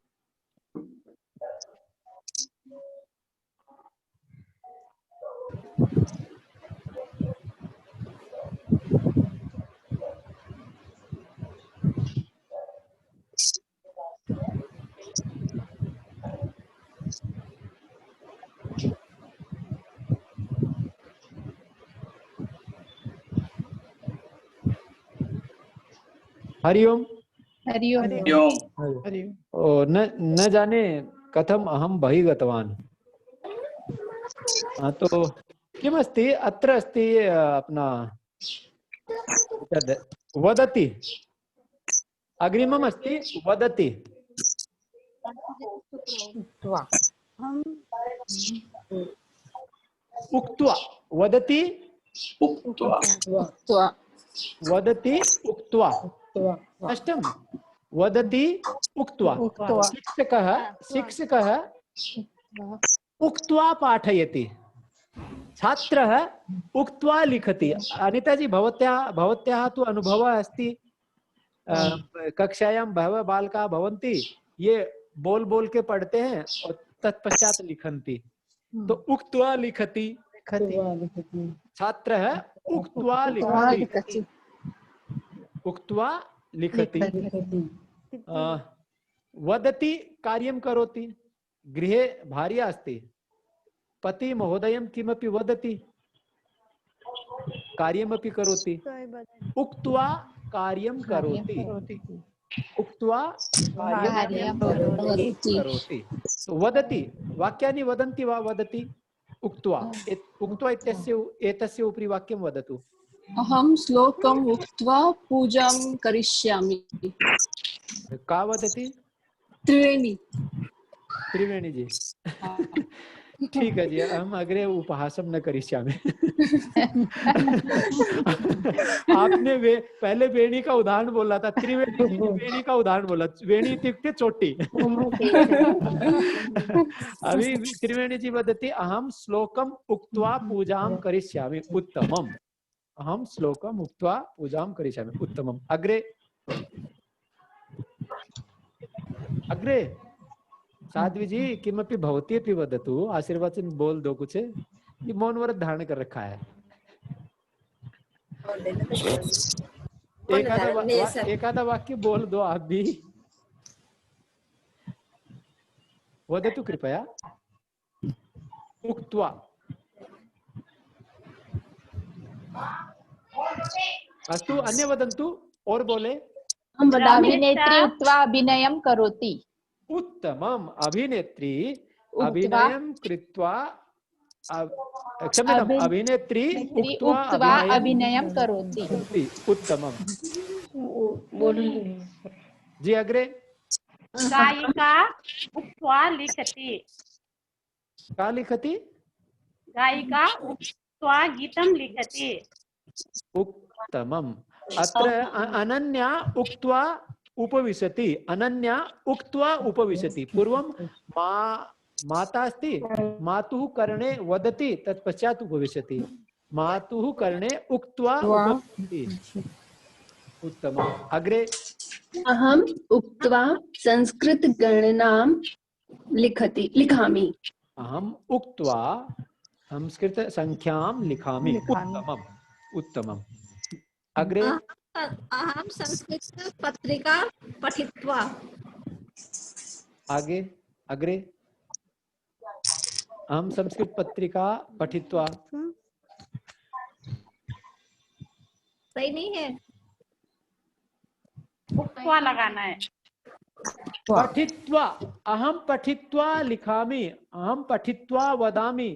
हरिओम। न जाने कथम अहम बहिः गतवान्। तो किमस्ति अत्र अस्ति अपना वदति, अग्रिमम् अस्ति वदति, उक्त्वा, वदति वदति उक्त्वा, अष्टम वदति उक्त्वा, शिक्षकः उक्त्वा पाठयति, छात्रः उक्त्वा लिखति। अनिता जी, भवत्याः तु अनुभवः अस्ति, कक्षायां बहवः बालकाः भवन्ति, ये बोल बोल के पढ़ते हैं और तत्पश्चात लिखन्ति। तो उक्त्वा लिखति, छात्रः उक्त्वा लिखति, उक्त्वा लिखति। वदति कार्यं करोति, गृहे भार्या अस्ति, पति महोदयं किमपि वदति, कार्यमपि करोति। उक्त्वा कार्यं करोति, उक्त्वा कार्यं करोति। वदति, वाक्यानि वदन्ति वा? वदति उक्त्वा, उक्त्वा एतस्य उपरि वाक्यं वदतु। अहं श्लोकम् उक्त्वा पूजां करिष्यामि। का वदति? त्रिवेणी। त्रिवेणी जी। ठीक है जी, हम अग्रे उपहासं न करिष्यामि। आपने पहले वेणी का उदाहरण बोला था, त्रिवेणी वेणी का उदाहरण बोला, वेणी इत्युक्ते चोटी। अभी त्रिवेणी जी वदति अहं श्लोकम् उक्त्वा पूजां करिष्यामि। उत्तमम्, अहं श्लोकम् उक्त्वा पूजां करिष्यामि। उत्तमम्। अग्रे अग्रे साध्वी जी, किमपि भवती अपि वदतु, आशीर्वचन बोल दो कुछ। ये मौन व्रत धारण कर रखा है। एकादा वाक्य बोल दो आप भी, वदतु कृपया। उक्त्वा। अस्तु, अन्य वदन्तु, और बोले। अभिनेत्री उक्त्वा अभिनयं करोति। उत्तमम्। अभिनेत्री अभिनयं कृत्वा, क्षम्यताम्, अभिनेत्री उक्त्वा अभिनयं करोति। उत्तमम् जी। अग्रे। गायिका उक्त्वा लिखति। का लिखति? गायिका उक्त्वा गीतं लिखति। उत्तमम्। अत्र अनन्या उक्त्वा उपविशति, अनन्या उक्त्वा उपविशति। पूर्वं माता अस्ति, मातुः कर्णे वदति, तत्पश्चात् उपविशति। मातुः कर्णे उक्त्वा उपविशति। उत्तमम्। अग्रे। अहम् उक्त्वा संस्कृत गणनां लिखामि। अहम् उक्त्वा संस्कृत संख्यां लिखामि। उत्तमम्, उत्तमम्। अग्रे। अहं संस्कृत पत्रिका पठित्वा। आगे अग्रे। अहं संस्कृत पत्रिका पठित्वा। सही नहीं है, उक्त्वा लगाना है। पठित्वा, अहं पठित्वा लिखामि, अहं पठित्वा वदामि,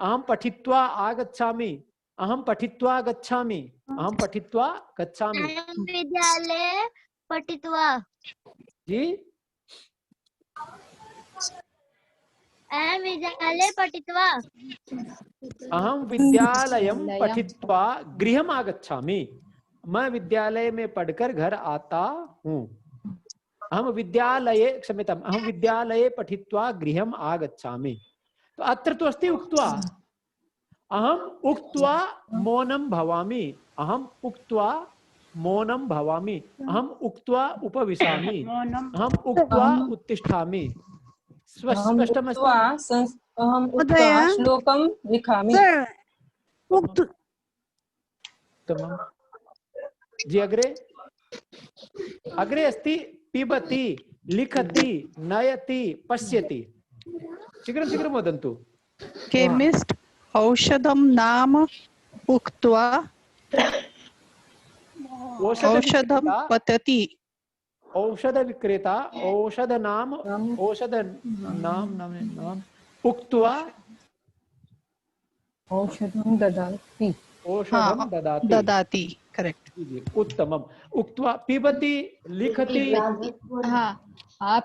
अहं पठित्वा आगच्छामि, अहं पठित्वा गच्छामि, अहं पठित्वा गच्छामि। विद्यालये पठित्वा। जी, अहं विद्यालये पठित्वा। अहं विद्यालयं पठित्वा गृहम् आगच्छामि। मैं विद्यालय में पढ़कर घर आता हूँ। अहं विद्यालये, क्षम्यताम्, अहं विद्यालये पठित्वा गृहम् आगच्छामि। तो अत्र तु अस्ति उक्त्वा। अहम उक्त्वा मौनं भवामि, अहम उक्त्वा मौनं भवामि, अहम उक्त्वा उपविशामि, अहम उक्त्वा उत्तिष्ठामि। स्पष्टमस्ति? अहम् उक्त्वा श्लोकं लिखामि। उत्तमं जी। अग्रे अग्रे अस्ति पिबति, लिखति, नयति, पश्यति। शीघ्रं शीघ्रं वदन्तु। केमिस्ट औषधं नाम उक्त्वा औषधं पतति। औषध विक्रेता औषध नाम उक्त्वा औषधं ददाति। औषधं ददाति। करेक्ट। उत्तमम्। उक्त्वा पिबति, लिखति।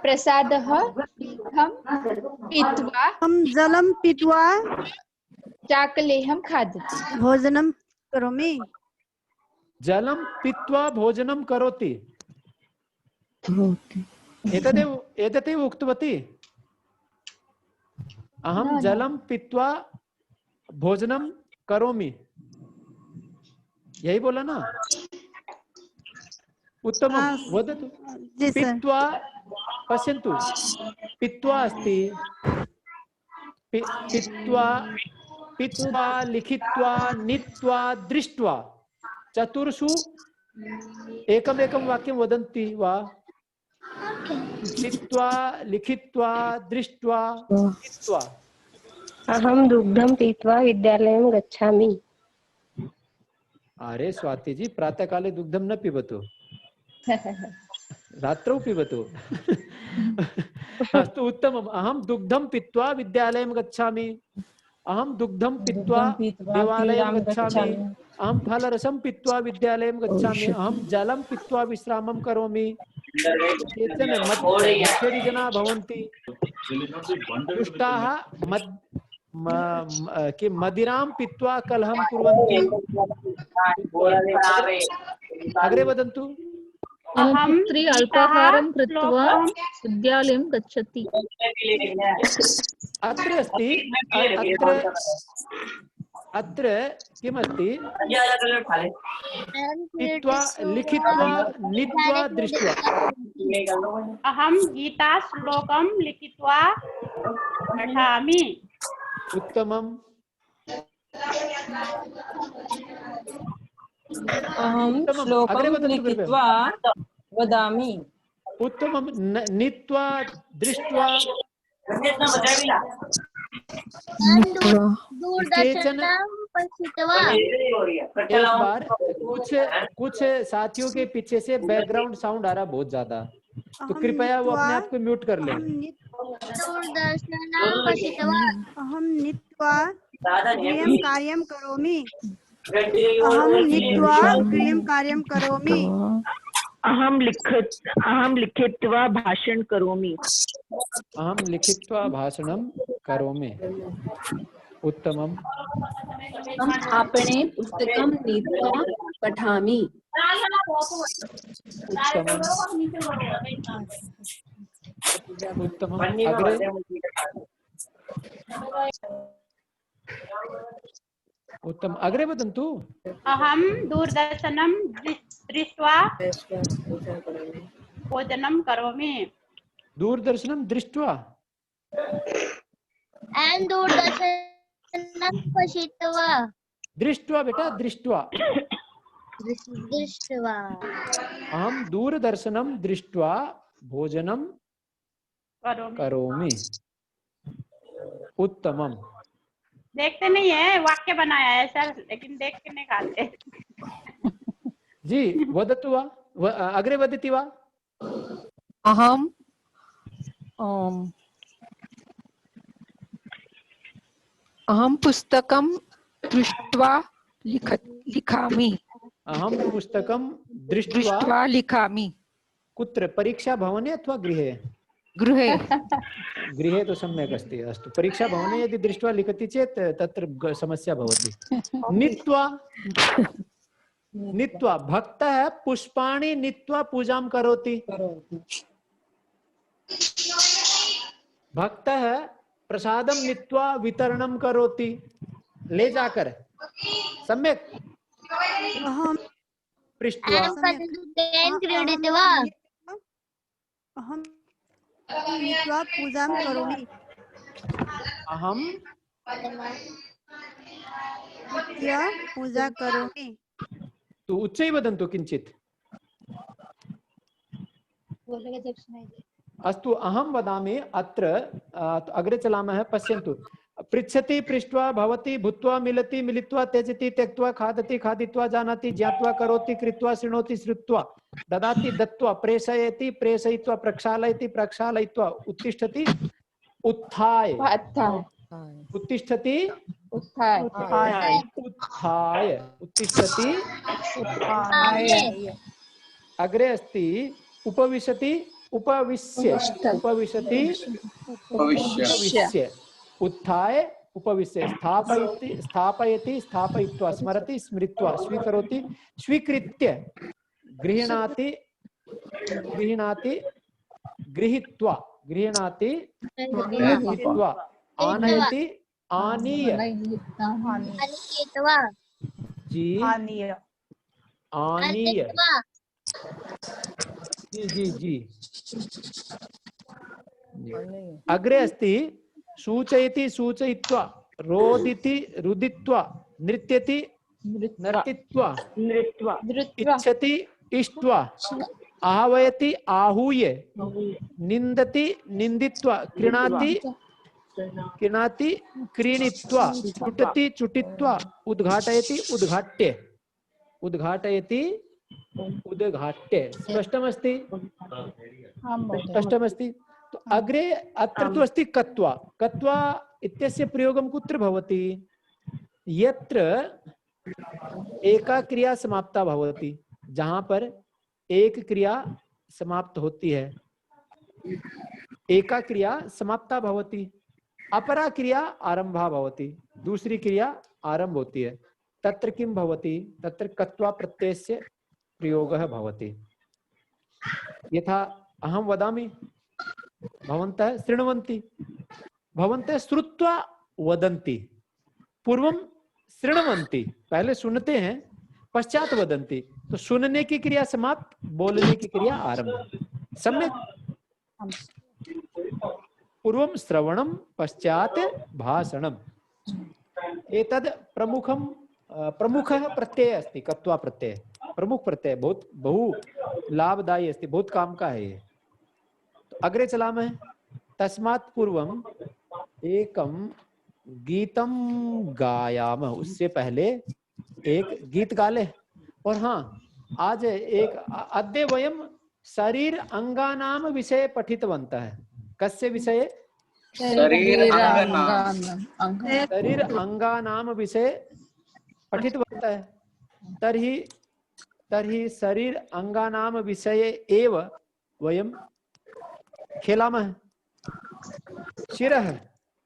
प्रसादः पीत्वा जलं पीत्वा चाकलेहं खादति। भोजनं करोमि। जलं पीत्वा भोजनं करोति। एतदेव उक्तवती। अहं जलं पीत्वा भोजनं करोमि, यही बोला ना? उत्तमं। वदतु। पीत्वा पश्यन्तु, पीत्वा अस्ति, पीत्वा, पीत्वा, लिखित्वा, नीत्वा, दृष्ट्वा, चतुर्षु एकमेकं वाक्यं वदन्ति वा? पीत्वा, लिखित्वा, दृष्ट्वा, नीत्वा। अहं दुग्धं पीत्वा विद्यालयं गच्छामि। अरे स्वाति जी, प्रातःकाले दुग्धं न पिबतु, रात्रौ पिबतु। अस्तु, उत्तमम्। अहं दुग्धं पीत्वा विद्यालयं गच्छामि, अहं दुग्धं पीत्वा देवालयं गच्छामि, अहं फलरसं पीत्वा विद्यालयं गच्छामि, अहं जलं पीत्वा विश्रामं करोमि। केचन मच्छरिजनाः भवन्ति, दुष्टाः मदिरां पीत्वा कलहं कुर्वन्ति। अग्रे वदन्तु। पुत्री अल्पाहारं कृत्वा विद्यालयं गच्छति। अत्र अस्ति, अत्र किमस्ति? पीत्वा, लिखित्वा, नीत्वा, दृष्ट्वा। अहं गीता श्लोकं लिखित्वा पठामि। उत्तमम्। अहं श्लोकं लिखित्वा वदामि। उत्तमं। नीत्वा, दृष्ट्वा, एक बार कुछ साथियों के पीछे से बैकग्राउंड साउंड आ रहा बहुत ज्यादा, तो कृपया वो अपने आप को म्यूट कर लें। अहं नीत्वा गृहं कार्यं करोमि। अहं नीत्वा गृहं कार्यं करोमि। अहं लिखित्वा भाषण करोमि। अहं लिखित्वा भाषणं करोमि। उत्तमम्। आपणे पुस्तकं नीत्वा पठामि। उत्तमम्। अग्रे उत्तम। अग्रे वदन्तु। अहं दूरदर्शनं दृष्ट्वा भोजनं करोमि। दूरदर्शनं दृष्ट्वा। दूरदर्शनं पश्यित्वा। दृष्ट्वा बेटा, दृष्ट्वा। दृष्ट्वा। अहं दूरदर्शनं दृष्ट्वा भोजनं करोमि। उत्तमम्। देखते नहीं है, वाक्य बनाया है सर, लेकिन देख के नहीं खाते। जी वदतु वा? अग्रे वदति वा? अहं पुस्तकं दृष्ट्वा लिखामि। अहं पुस्तकं दृष्ट्वा लिखामि। कुत्र? परीक्षा भवने अथवा गृहे? गृहे। गृहे तो सम्यक् अस्ति। अस्तु, परीक्षा भवने यदि दृष्ट्वा लिखति चेत् तत्र समस्या भवति। नीत्वा, नीत्वा। भक्तः पुष्पाणि नीत्वा पूजां करोति। भक्तः प्रसादं नीत्वा वितरणं करोति। ले जाकर, सम्यक अहम पृष्ट्वा क्रीडित्वा अहम नीत्वा पूजां करोमि। अहम नित्य पूजा करोमि। तु उच्चैः वदन्तु किञ्चित्। अस्तु अहं वदामि अत्र अग्रे चलामः। पश्यन्तु, पृच्छति पृष्ट्वा, भवति भूत्वा, मिलति मिलित्वा, त्यजति त्यक्त्वा, खादति खादित्वा, जानाति ज्ञात्वा, करोति कृत्वा, शृणोति श्रुत्वा, ददाति दत्त्वा, प्रेषयति प्रेषयित्वा, प्रक्षालयति प्रक्षालयित्वा, उत्तिष्ठति उत्थाय, उत्तिष्ठति उत्थाय, उत्तिष्ठति अग्रे अस्ति उपविशति उपविश्य, उपविशति उपविश्य, उत्थाय उपविश्य, स्थापयति स्थापयति स्थापयित्वा, स्मरति स्मृत्वा, स्वीकरोति स्वीकृत्य, गृह्णाति गृह्णाति गृहीत्वा, गृह्णाति गृहीत्वा, आनयति आनीय, जी आनीय, जी जी जी। अग्रे अस्ति सूचयति सूचयित्वा, रोदिति रुदित्वा, नृत्यति नर्तित्वा, इच्छति इष्ट्वा, आह्वयति आहूय, निन्दति निन्दित्वा, कृणाति कृणाति क्रीणित्वा, चुटति चुटित्वा, उद्घाटयति उद्घाट्य, उद्घाटयति उद्घाट्य। स्पष्टमस्ति? स्पष्टमस्ति। तो अग्रे अत्र तु अस्ति कत्वा। कत्वा इत्यस्य प्रयोगं कुत्र भवति? यत्र एका क्रिया समाप्ता भवति, जहां पर एक क्रिया समाप्त होती है, एका क्रिया समाप्ता भवति, अपरा क्रिया आरंभा भवति, दूसरी क्रिया आरंभ होती है, तत्र किं भवति? तत्र कत्वा प्रत्ययस्य प्रयोगः भवति। यथा अहं वदामि, भवन्तः शृण्वन्ति, भवन्तः श्रुत्वा वदन्ति। पूर्वं शृण्वन्ति, पहले सुनते हैं, पश्चात वदन्ति। तो सुनने की क्रिया समाप्त, बोलने की क्रिया आरंभ। सम्यक? पूर्वं श्रवणं पश्चात भाषणम्। एतद् प्रमुखः प्रत्यय अस्ति, कत्वा प्रत्यय प्रमुख प्रत्यय, बहुत बहु लाभदायी अस्ति, बहुत काम का है ये। तो अग्रे चलामः। तस्मात् पूर्वम एकं गीतम गायामः, उससे पहले एक गीत गा ले। और हाँ, आज एक अद्य वयं शरीर अंगानाम विषय पठितवन्तः। कस्य विषये? शरीर अंगानाम विषय पठितवन्तः। तर्हि शरीर अंगानाम विषये एव वयं खेलामः। शिरः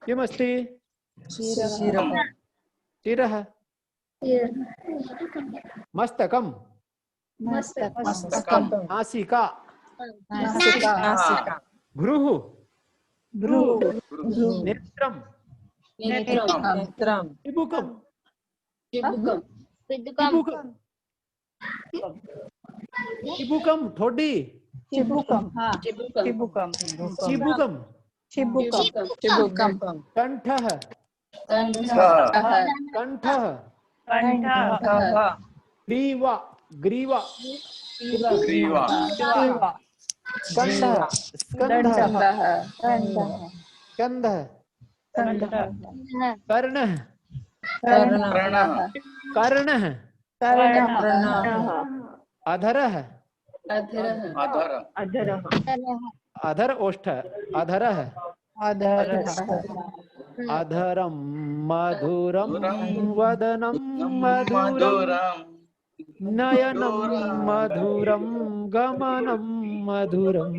किमस्ति? शिरः। मस्तकं नासिका, भ्रुः नेत्रं चिबुकं चिबुकं ठोडी चिबुकं कंठः ग्रीवा ग्रीवा स्कंधः स्कंधः कर्णः कर्णः अधरः अधर ओष्ठ अधरः अधरं मधुरं वदनं मधुरं नयनं मधुरं गमनं मधुरं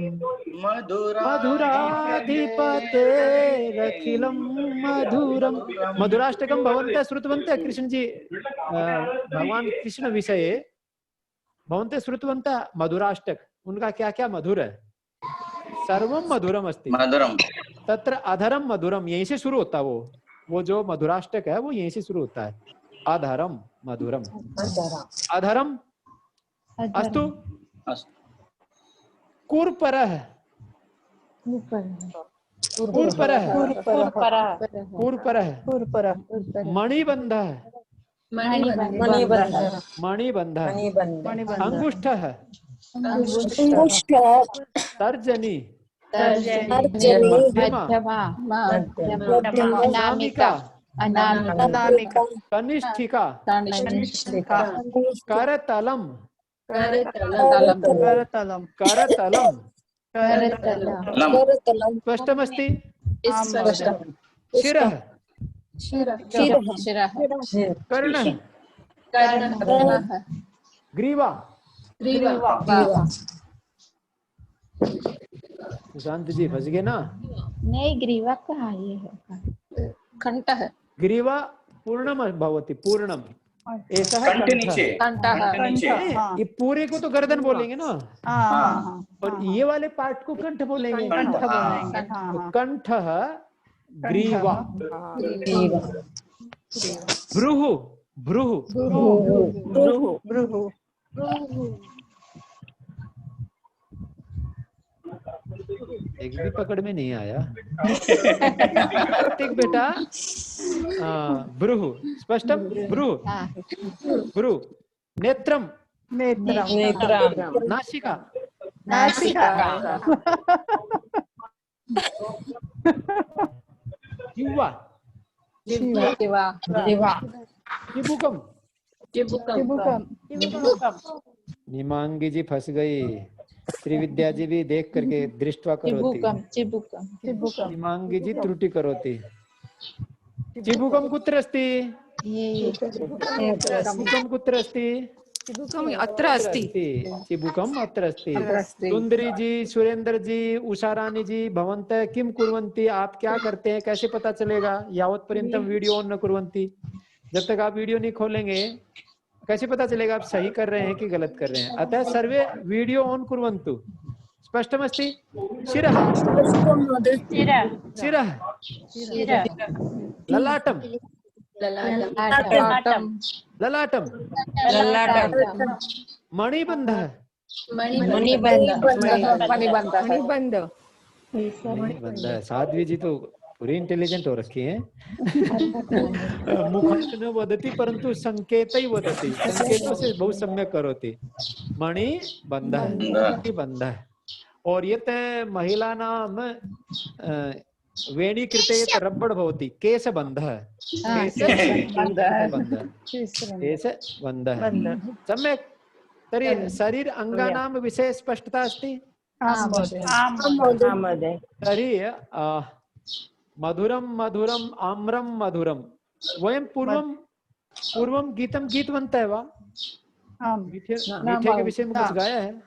मधुराधिपतेरखिलं मधुरं। मधुराष्टकं भवन्तः श्रुतवन्तः? कृष्ण जी, भगवान कृष्ण विषये भवन्तः श्रुतवन्तः? मधुराष्टक, उनका क्या क्या मधुर है? सर्वं मधुरम अस्ति। मधुरम। तत्र अधरम मधुरम, यहीं से शुरू होता वो वो जो मधुराष्टक है वो यहीं से शुरू होता है। अधरम मधुरम, अधरम अस्तु, कुरपरः कुरपरः कुरपरः, मणिबन्धः मणिबन्धः, अंगुष्ठः तर्जनी मध्यमा अनामिका कनिष्ठिका करतलम करतलम स्पष्टमस्ति। शिरः कर्णः ग्रीवा सुशांत जी फंस गए ना। नहीं, ग्रीवा कहाँ ये है? कंठः ग्रीवा पूर्णम भवति, पूर्णम ऐसा है कंठ नीचे, कंठः ये पूरे को तो गर्दन बोलेंगे ना, और ये वाले पार्ट को कंठ बोलेंगे। कंठः ग्रीवा, भ्रूः भ्रूः एक भी पकड़ में नहीं आया। ठीक बेटा, भ्रूः स्पष्टम, भ्रूः भ्रूः, नेत्रम नासिका जिह्वा चिबुकम निमांगी जी फंस गई, त्रिविद्या जी भी देख करके दृष्टवा करोति, निमांगी जी त्रुटि करोति। चिबुकम कुत्र अस्ति? चिबुकम कुत्र अस्ति? चिबुकम अत्र अस्ति। चिबुकम अत्र अस्ति। सुंदरी जी, सुरेंद्र जी, उषा रानी जी, भवन्तः किम कुर्वन्ति? आप क्या करते हैं, कैसे पता चलेगा? यावत् पर्यन्तम वीडियो ऑन न कुर्वन्ति, जब तक आप वीडियो नहीं खोलेंगे कैसे पता चलेगा आप सही कर रहे हैं कि गलत कर रहे हैं? अतः सर्वे वीडियो ऑन कुर्वन्तु। स्पष्टमस्ति। शिरः शिरः ललाटम ललाटम मणिबन्धः मणिबन्धः। साध्वी जी तो पूरी इंटेलिजेंट हो रखी है। मुखात् न वदति परंतु संकेतै वदति, संकेतों से बहुत सम्यक करोति। मणिबन्धः मणिबन्धः। और यत् महिलानां वेणी कृते यत् रब्बड़ भवति केशबन्धः केशबन्धः सम्यक्। तर्हि शरीर अंगानां विषये स्पष्टता अस्ति। तर्हि मधुरम मधुरम आम्रम मधुरम, वयं पूर्वं गीतं गीतवन्तः वा? मीठे के विषय में कुछ गाया है?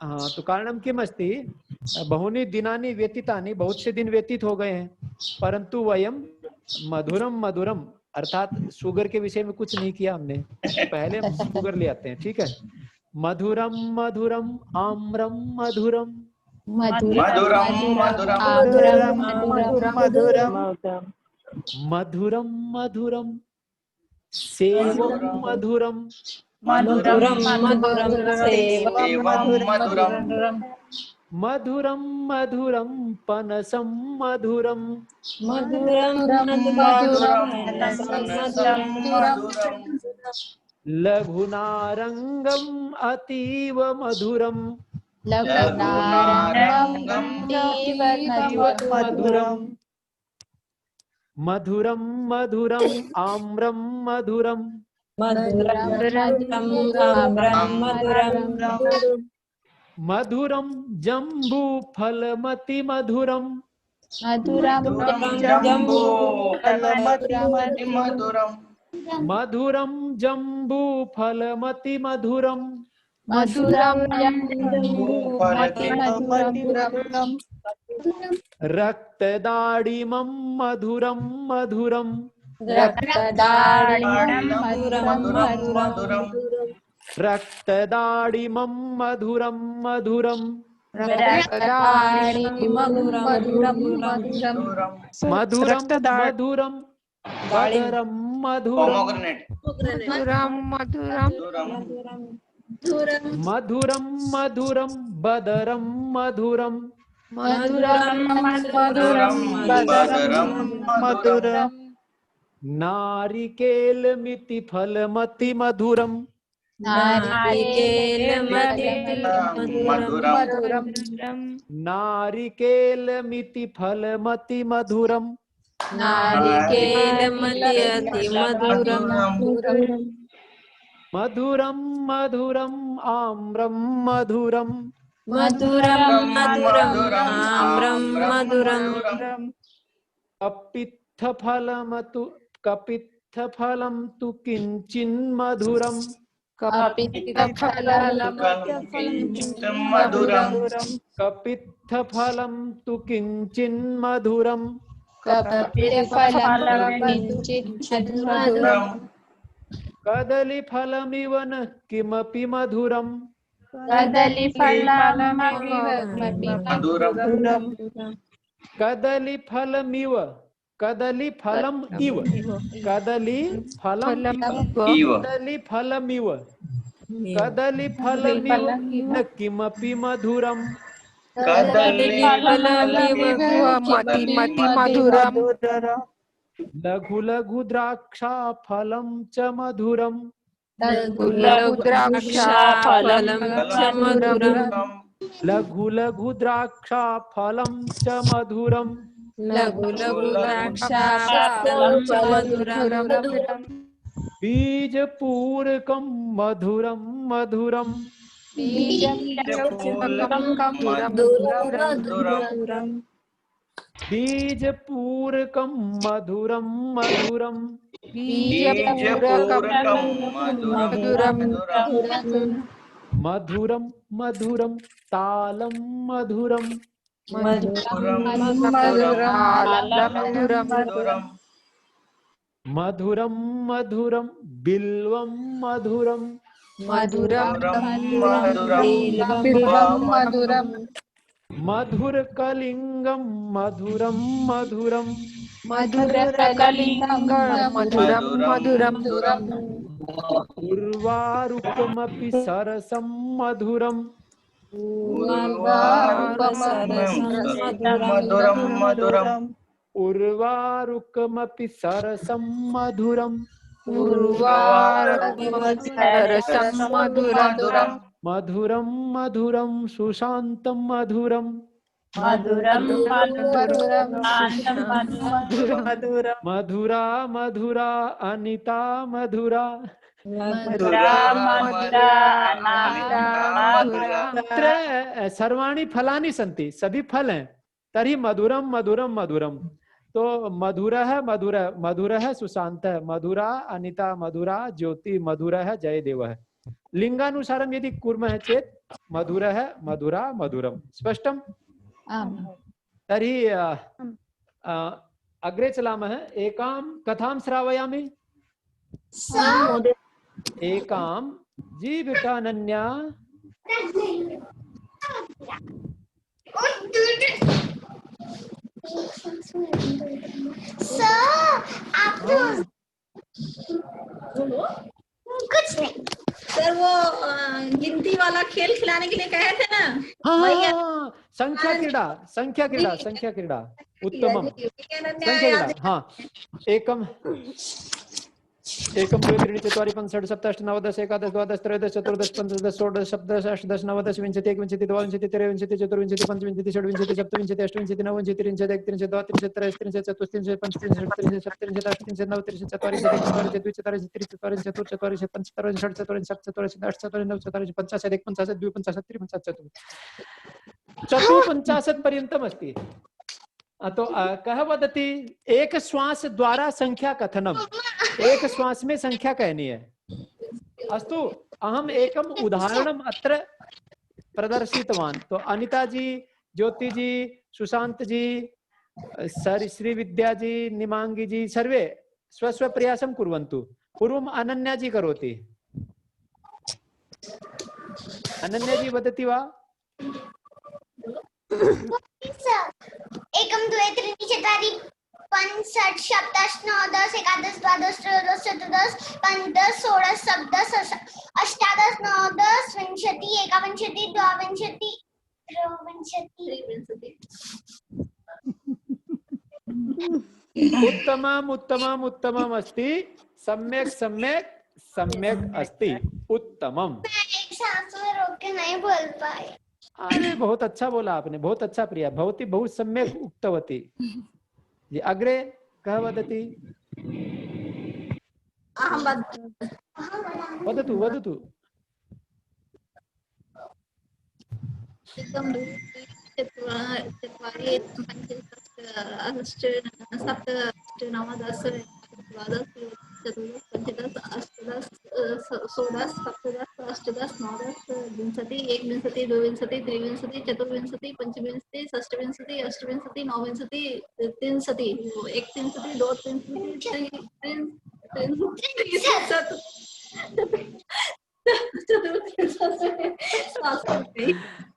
हाँ, तो कारणं किम् अस्ति? बहूनि दिनानि व्यतीतानि, बहुत से दिन व्यतीत हो गए हैं, परंतु वयं मधुरम मधुरम अर्थात शुगर के विषय में कुछ नहीं किया हमने। पहले हम शुगर ले आते हैं, ठीक है। मधुरम मधुरम आम्रम मधुरम मधुरम मधुरम मधुरम सेवम मधुरम मधुरम मधुरम पनसम मधुरम लघुनारंगम अतीव मधुरम मधुरम मधुरम आम्रम मधुरम मधुरम जम्बू फलमति मधुरम मधुरम जम्बू फलमति मधुरम रक्तदाडिमं मधुरम मधुरम रक्तदाडिमं मधुरम मधुरम रक्तदारी मधुरम मधुरम मधुरम मधुरम बदरम मधुरम मधुरम मधुरम मधुरम मधुरम बदरम मधुरम मधुरम मधुरम बदरम मधुरम नारिकेल मिति फलमति मधुरम नारिकेल मधुरम नारिकेल मिति फलमति मधुरम नारिकेल अति मधुरम मधुरम मधुरम आम्रम मधुरम मधुरम आम्रम मधुरम कपित्थ फलम तु किंचिन मधुरम कपित्थ फलम तु किंचिन मधुरम कदली फलमिव न किमपि मधुरम कदली कदली फलमिव कदली फलम इव कदली फलमिव कदली फलमिव न किमपि मधुरम मधुरम लघु लघु द्राक्षा फलम च मधुरम लघु द्राक्षा फलम च मधुरम लघु लघु द्राक्षा फलम च मधुरम लघु लघु द्राक्षा फलम च मधुरम बीज पूरकम मधुरम मधुरम बीज पूरकम मधुरम मधुरम मधुरम मधुरम तालम मधुरम मधुरम मधुरम बिल्वम मधुरम मधुर कलिंगम मधुरम मधुरम उर्वारुकमपि सरसम मधुरम उर्वारुकमपि सरसम मधुरम मधुरम मधुरम सुशांतम मधुरम मधुरा मधुरा अनिता मधुरा अत्र सर्वाणि फलानि सन्ति, सभी फल हैं। तर्हि मधुरम मधुरम मधुरम, तो मधुरः मधुरः सुशांतः, मधुरा अनिता मधुरा ज्योति मधुरः जयदेवः। लिंगानुसारं यदि कुर्मः चेत् मधुरः मधुरा मधुरम। स्पष्टम्? तर्हि अग्रे चलामः। एकां कथां श्रावयामि। एकां जी बेटा अनन्या। कुछ नहीं सर, वो गिनती वाला खेल खिलाने के लिए कहे थे ना। हाँ, संख्या क्रीड़ा उत्तमम। संख्या क्रीड़ा, हाँ। एकम एकम द्वे त्रीणि चत्वारि पञ्च षट् सप्त अष्ट नव दश एकादश द्वादश त्रयोदश चतुर्दश पञ्चदश षोडश सप्तदश अष्टदश नवदश विंशति एकविंशति द्वाविंशति त्रयोविंशति चतुर्विंशति पञ्चविंशति षड्विंशति सप्तविंशति अष्टविंशति नवविंशति त्रिंशत् एकत्रिंशत् द्वात्रिंशत् त्रयस्त्रिंशत् चतुस्त्रिंशत् पञ्चत्रिंशत् षट्त्रिंशत् सप्तत्रिंशत् अष्टत्रिंशत् नवत्रिंशत् चत्वारिंशत् एकचत्वारिंशत् द्विचत्वारिंशत् त्रिचत्वारिंशत् चतुश्चत्वारिंशत् पञ्चचत्वारिंशत् षट्चत्वारिंशत् सप्तचत्वारिंशत् अष्टचत्वारिंशत् नवचत्वारिंशत् पञ्चाशत् एकपञ्चाशत् द्विपञ्चाशत् त्रिपञ्चाशत् चतुःपञ्चाशत् पर्यन्तम् अस्ति। तो कह वदति एक श्वास द्वारा संख्या कथनम, एक श्वास में संख्या कहनी है। अस्तु, अहम एकम उदाहरणम अत्र प्रदर्शितवान्। तो अनिता जी, ज्योति जी, सुशांत जी, श्रीविद्या जी, निमांगी जी, सर्वे स्वस्व प्रयासं कुर्वन्तु। पूर्वम अनन्या जी करोति। अनन्या जी वदति वा? एकम द्वे त्रीणि चत्वारि पंच षट् सप्त नव दश एकादश द्वादश त्रयोदश चतुर्दश पंचदश षोडश सप्तदश अष्टादश नवदश विंशति एकाविंशति द्वाविंशति त्रयोविंशति उत्तमम् उत्तमम् उत्तमम् अस्ति, सम्यक सम्यक सम्यक अस्ति, उत्तमम। एक सांस में रोक के नहीं बोल पाए। अरे बहुत अच्छा बोला आपने, बहुत अच्छा प्रिया, भवती बहुत सम्यक उक्तवती। ये अग्रे कः वदति? अहं वदतु वदतु। एकं द्वे चत्वारि पञ्च अष्ट सप्त अष्ट नव दश द्वादश चतुर्दश पंचदश अष्टदश षोडश सप्तदश अष्टदश नवदश विंशति एकविंशति द्वाविंशति त्रिविंशति चतुर्विंशति पंचविंशति षष्ठविंशति अष्टविंशति नवविंशति त्रिंशति एकत्रिंशति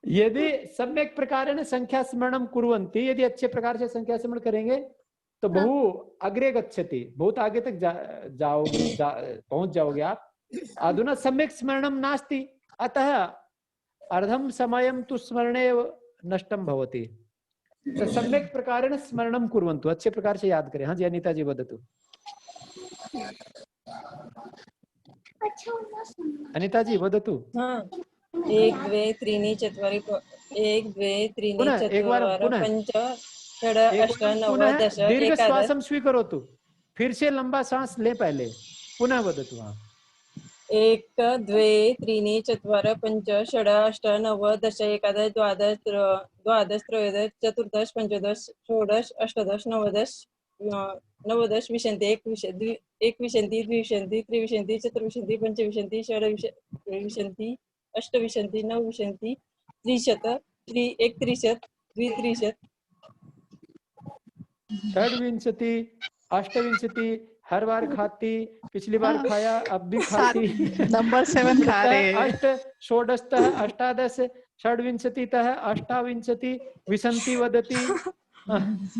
यदि सम्यक प्रकारेण संख्या स्मरणं कुर्वन्ति, यदि अच्छे प्रकार से संख्या स्मरण करेंगे तो बहु अग्रे गच्छति, बहुत आगे तक पहुंच जाओगे आप। अधुना सम्यक स्मरणं नास्ति, अतः अर्धं समयं तु स्मरणे नष्टं भवति। तो सम्यक प्रकारेण स्मरणं कुर्वन्तु, अच्छे प्रकार से याद करें। हाँ जी अनिता जी वदतु। अनिता जी वदतु। हाँ, 1 2 3 4 1 2 3 4 5 6 8 9 10 दीर्घ श्वासं स्वीकरोतु, फिर से लंबा सांस ले पहले, पुनः वदतु। हाँ 1 2 3 4 5 6 8 9 10 11 12 त्रयोदश चतुर्दश पंचदश षोडश अष्टादश नवदश विंशति एकविंशति द्विविंशति त्रिविंशति चतुर्विंशति पंचविंशति षड्विंशति अष्टविंशति नवविंशति त्रिशत एकत्रिशत द्वित्रिशत षड्विंशति अष्टविंशति, हर बार खाती, पिछली बार खाया, अब भी खाती। नंबर 7 खा रहे हैं। अष्ट षोडशतः अष्टादश षड्विंशतितः अष्टाविंशति विंशति वदति,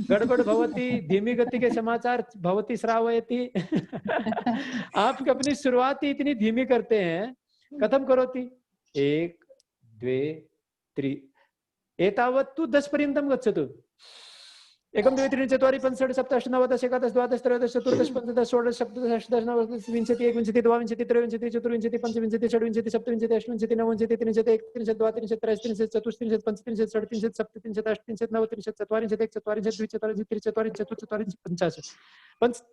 गड़बड़ भवती, धीमी गति के समाचार भवती श्रावयति। आप अपनी शुरुआत इतनी धीमी करते हैं, कथम करोति? 1 2 3 एतावत् तु 10 पर्यन्तं गच्छतु। 1 2 3 4 5 6 7 8 9 10 11 12 13 14 15 16 17 18 19 20 21 22 23 24 25 26 27 28 29 30 31 32 33 34 35 36 37 50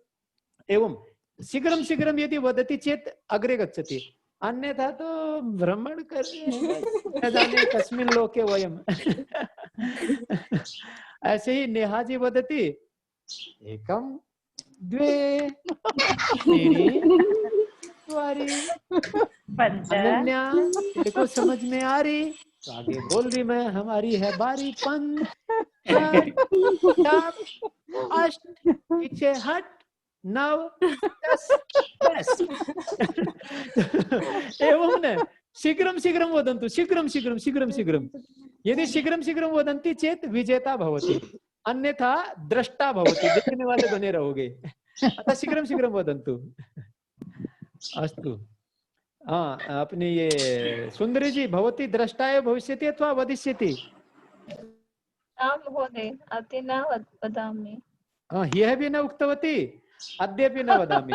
एवं शीघ्रं शीघ्रं यदि वदति चेत अग्रे गच्छति, अन्यथा तो भ्रमण कर जाने कस्मिन् लोके वयम्। ऐसे ही नेहा जी वदति 1 2 3 4 अनन्या देखो समझ में आ रही तो आगे बोल रही मैं, हमारी है बारी। 5 7 8 पीछे हट 9 10 एवं न शीघ्रं शीघ्रं वदन्तु, शीघ्रं शीघ्रं शीघ्रं शीघ्रं। यदि शीघ्रं शीघ्रं वदन्ति चेत विजेता भवति, अन्यथा द्रष्टा भवति, देखने वाले बने रहोगे। अतः शीघ्रं शीघ्रं वदन्तु। अस्तु। हाँ अपनी ये सुंदरी जी, भवती द्रष्टाय भविष्यति अथवा वदिष्यति? आं महोदय, अद्य न वदामि। हाँ ह्यः भी न उक्तवती, अद्यापि न वदामि।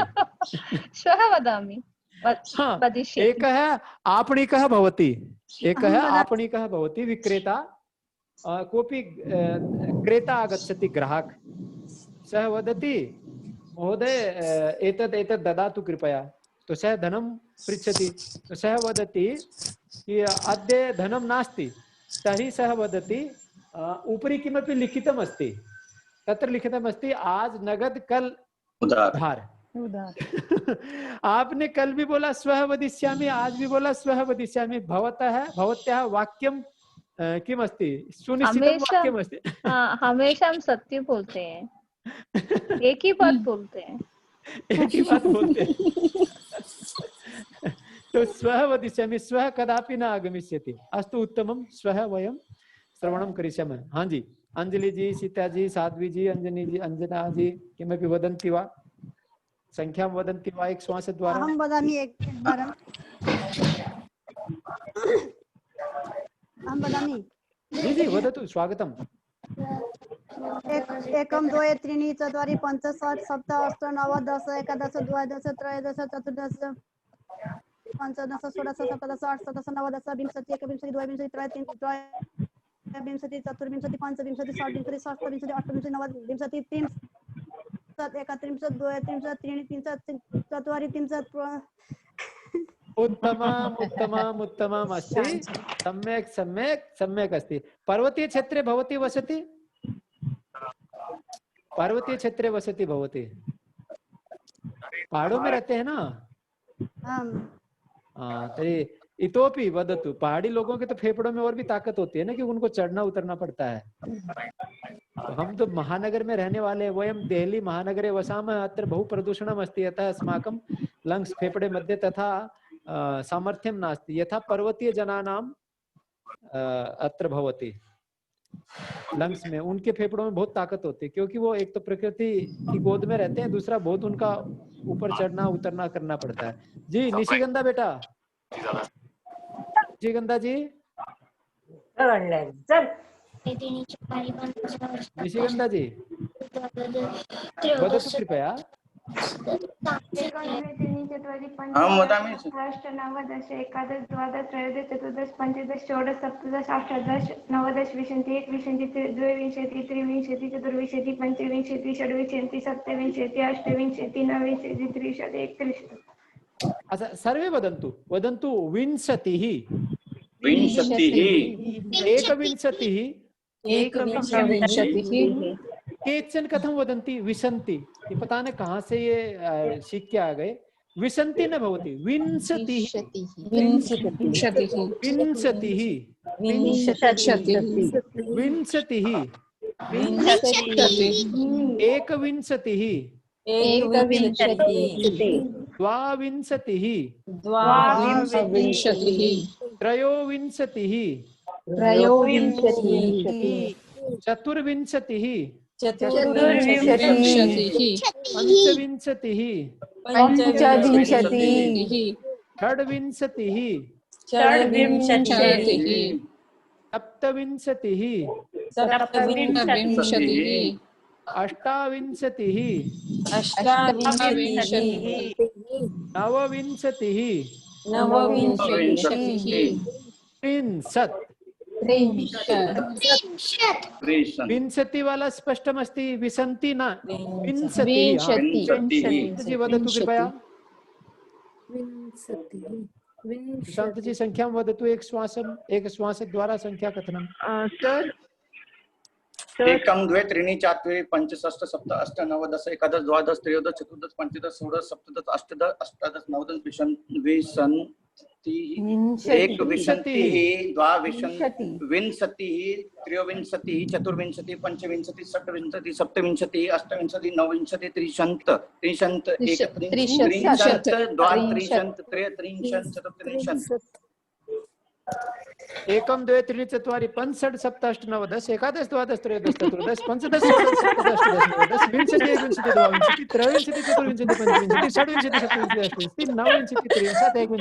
श्वः वदामि। हाँ, एकः आपणिकः भवति, एकः आपणिकः भवति, विक्रेता, कोऽपि क्रेता आगच्छति, ग्राहक, सः वदति महोदय एतत् एतत् ददातु कृपया, तो सः धनं पृच्छति, तो सः वदति कि अद्य धनं नास्ति, तर्हि सः वदति उपरि किमपि लिखितम् अस्ति, तत्र लिखितम् अस्ति आज नगद कल उधार। आपने कल भी बोला स्वः वदिष्यामि, आज भी बोला स्वः वदिष्यामि, भवत्याः वाक्यं किम् अस्ति? सुनिश्चितं वाक्यम् अस्ति। हमेशा हम सत्य बोलते हैं, एक ही बात बोलते हैं, एक ही बात बोलते हैं। तो स्वः वदिष्यामि, स्वः कदापि न आगमिष्यति। अस्तु उत्तमं, स्वः वयं श्रवणं करिष्यामः। हाँ जी, अंजलि जी, सीता जी, साध्वी जी, अंजनी जी, अंजना जी किमपि वदन्ति वा, संख्यां वदन्ति वा एक श्वासद्वारा? अहं वदामि एकवारम्। अहं वदामि। जी जी वदतु, स्वागतम्। 1 2 3 4 5 6 7 8 9 10 11 12 13 14 15 16 17 18 19 20 21 22 23 विंशति 24 25 26 27 28 29 उत्तमम् उत्तमम् अस्ति, सम्यक् सम्यक् सम्यक् अस्ति। पर्वतीय क्षेत्रे भवती वसति? पर्वतीय क्षेत्रे वसति भवती? पहाड़ों में रहते हैं ना? तर्हि इतोपि वदतु। पहाड़ी लोगों के तो फेफड़ों में और भी ताकत होती है ना, कि उनको चढ़ना उतरना पड़ता है। हम तो महानगर में रहने वाले, वयं देहली महानगरे वसामः, अत्र बहु प्रदूषणम् अस्ति, अतः अस्माकं लंग्स् फेफड़े मध्ये तथा सामर्थ्यं नास्ति यथा पर्वतीय जनानाम् अत्र भवति। लंग्स में उनके फेफड़ों में बहुत ताकत होती है, क्योंकि वो एक तो प्रकृति की गोद में रहते हैं, दूसरा बहुत उनका ऊपर चढ़ना उतरना करना पड़ता है। जी निशिगंधा बेटा, निशिगंधा जी, निशिगंधा जी वदतु कृपया। अहं वदामि। 8 9 10 11 12 13 14 15 16 17 18 19 20 21 22 23 24 25 26 27 28 29 अच्छा सर्वे वदन्तु वदन्तु। विंशतिः एकविंशतिः केचन कथं वदन्ति विंशति, ये पता नहीं कहाँ से ये सीख के आ गए। विंशति न भवति, विंशतिः एकविंशतिः द्वाविंशतिः त्रयोविंशतिः चतुर्विंशतिः पंचविंशतिः षड्विंशतिः सप्तविंशतिः अष्टाविंशतिः नवविंशतिः विंशति वाला स्पष्टमस्ति, विंशति न विंशति। वदतु कृपया। शांत जी संख्यां वदतु, एक श्वासद्वारा संख्या कथनम्। सर 1 2 3 4 5 6 7 8 9 10 11 12 13 14 15 16 17 18 19 20 एकविंशतिः द्वाविंशतिः त्रयोविंशतिः चतुर्विंशतिः पंचविंशतिः षड्विंशतिः सप्तविंशतिः अष्टविंशतिः नवविंशतिः त्रिंशत् द्वात्रिंशत् त्रयत्रिंशत् चतुर्त्रिंशत् 1 2 3 4 5 6 7 8 9 10 11 12 13 14 15 16 17 18 19 20 21 22 23 24 25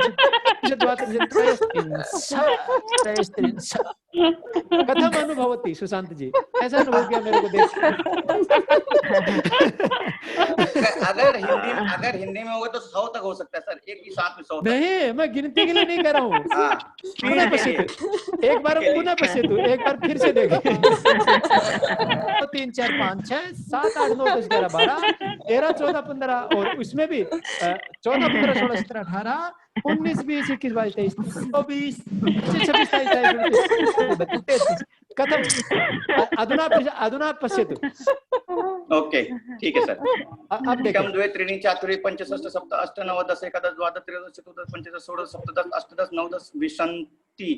26 27 28 29 कथम अनुभवती सुशांत जी? ऐसा अनुभव किया मेरे को देख। अगर हिंदी में होगा तो 100 तक हो सकता है सर, एक ही साथ में 100 नहीं, मैं गिनती के लिए नहीं कर रहा हूँ। पुनः पश्यतु, एक बार पुनः पश्यतु, एक बार फिर से देखें। 3 4 5 6 7 8 9 10 11 12 13 14 15 और उसमें भी 14 15 16 17 18 19 20 21 22 23 24 26 27 28 कथम अधुना पश्यतु। ओके ठीक है सर। अब देखिए 1 2 3 4 5 6 7 8 9 10 11 12 13 14 15 16 17 18 19 20 विंशति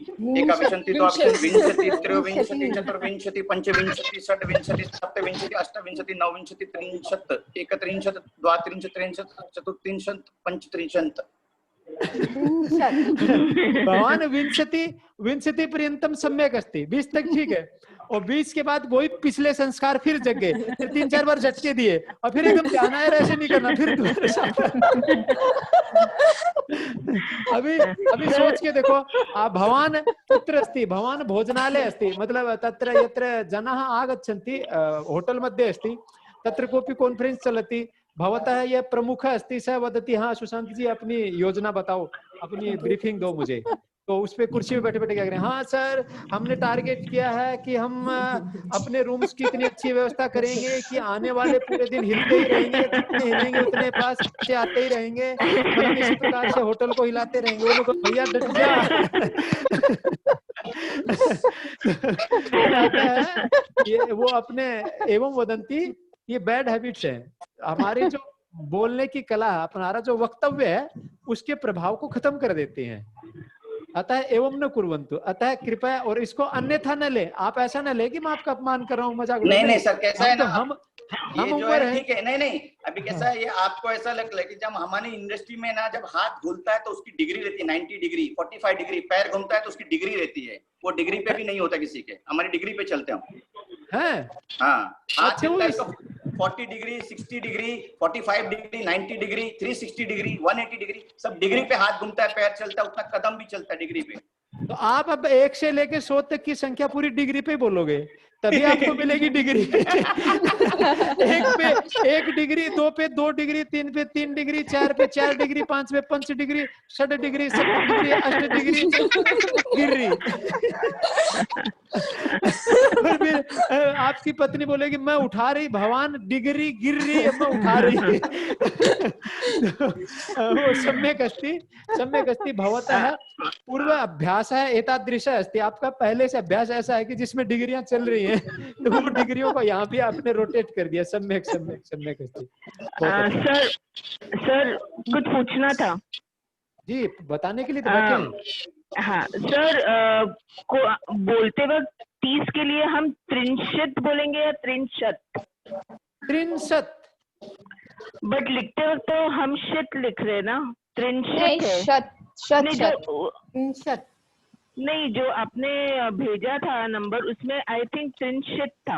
एकविंशति द्वाविंशति त्रयोविंशति चतुर्विंशति पंचविंशति षड्विंशति सप्तविंशति अष्टविंशति नवविंशति त्रिंशत् एकत्रिंशत् द्वात्रिंशत् त्रिंशत् चतुर्त्रिंशत् पंचत्रिंशत् भवान विंशति पर्यंतम सम्यक अस्ति, 20 तक ठीक है, और 20 के बाद वही पिछले संस्कार फिर जग गए, फिर 3-4 बार झटके दिए और फिर एकदम ध्यान आया ऐसे नहीं करना, फिर अभी सोच के देखो, भवान कुत्र अस्ति, भवान भोजनालय अस्ति, मतलब तत्र यत्र जनाः आगच्छन्ति, होटल मध्ये अस्ति, तत्र कोऽपि कॉन्फ्रेंस चलति, भवतः यह प्रमुख अस्ति, सः वदति हाँ सुशांत जी अपनी योजना बताओ, अपनी ब्रीफिंग दो मुझे, तो उस पे कुर्सी पे बैठे बैठे क्या करें, हाँ सर हमने टारगेट किया है कि हम अपने रूम्स की इतनी अच्छी व्यवस्था करेंगे कि आने वाले पूरे दिन हिलते ही रहेंगे, जितने हिलेंगे उतने पास से आते ही रहेंगे, हम इस प्रकार से होटल को हिलाते रहेंगे। वो लोग भैया डट जा ये वो अपने एवं वदंती, ये बैड हैबिट्स है, हमारे जो बोलने की कला, हमारा जो वक्तव्य है उसके प्रभाव को खत्म कर देते हैं। अतः एवं न कुर्वन्तु, अतः कृपया, और इसको अन्यथा न ले, आप ऐसा न ले कि मैं आपका अपमान कर रहा हूँ, मजाक नहीं सर, कैसा है ना, हम ऊपर है, ठीक है, नहीं अभी कैसा है, ये आपको ऐसा लगता है कि जब हमारी इंडस्ट्री में ना, जब हाथ घूमता है तो उसकी डिग्री रहती है 90 डिग्री, 45 डिग्री, पैर घूमता है तो उसकी डिग्री रहती है, वो डिग्री पे भी नहीं होता किसी के, हमारी डिग्री पे चलते हम। हाँ, हाथ चलता है तो 40 degree, 60 degree, 45 degree, 90 degree, 360 degree, 180 degree, सब डिग्री पे हाथ घूमता है, पैर चलता है, उतना कदम भी चलता है डिग्री पे। तो आप अब 1 से लेके 100 तक की संख्या पूरी डिग्री पे बोलोगे, तभी आपको मिलेगी डिग्री। 1 पे 1 डिग्री, 2 पे 2 डिग्री, 3 पे 3 डिग्री, 4 पे 4 डिग्री, 5 पे 5 डिग्री, 6 डिग्री, 7 डिग्री, 8 डिग्री गिर्री। और फिर आपकी पत्नी बोलेगी मैं उठा रही, भगवान डिग्री गिर रही है, मैं उठा रही। वो सम्यक अस्ति भवतः पूर्व अभ्यास है एतादृश अस्ति, आपका पहले से अभ्यास ऐसा है कि जिसमें डिग्रियां चल रही हैं, तो वो डिग्रियों को यहाँ भी आपने रोटेट कर दिया। सम्यक अस्ति। सर कुछ पूछना था जी, बताने के लिए तो बैठे हैं। हाँ सर, बोलते वक्त 30 के लिए हम त्रिंशत बोलेंगे या त्रिंशत? त्रिंशत, बट लिखते वक्त तो हम शत लिख रहे ना, त्रिंशत है। नहीं, जो आपने भेजा था नंबर, उसमें आई थिंक त्रिंशत था।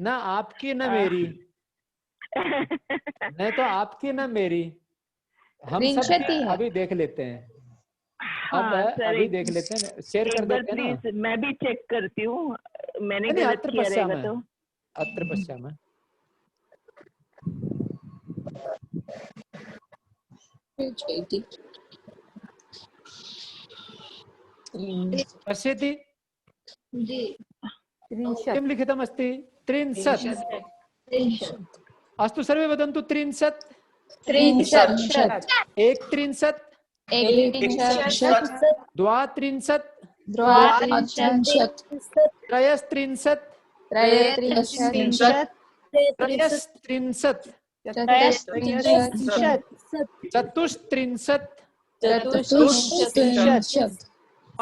ना आपकी ना मेरी, नहीं तो आपकी ना मेरी, हम सब अभी देख लेते हैं। अभी देख लेते हैं, शेयर कर देते हैं ना। मैं भी चेक करती हूँ, मैंने गलत किया रहेगा तो। अत्र पश्यामः। पश्यति किं लिखितमस्ति? त्रिंशत्। अस्तु, सर्वे वदन्तु त्रिंशत्। एकत्रिंशत्, द्वात्रिंशत्, त्रयस्त्रिंशत्, त्रयस्त्रिंशत्, चतुस्त्रिंशत्,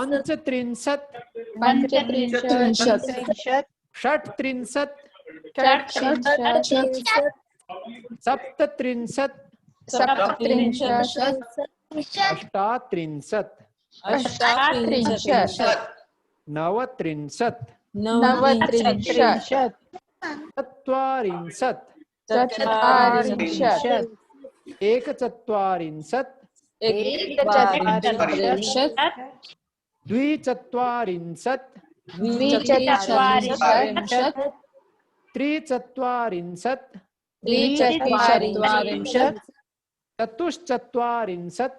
पंचत्रिंशत्, षट्त्रिंशत्, सप्तत्रिंशत्, अष्टात्रिंशत्, नवत्रिंशत्, चत्वारिंशत्, एकचत्वारिंशत्, द्विचत्वारिंशत्, त्रिचत्वारिंशत्, चतुश्चत्वारिंशत्,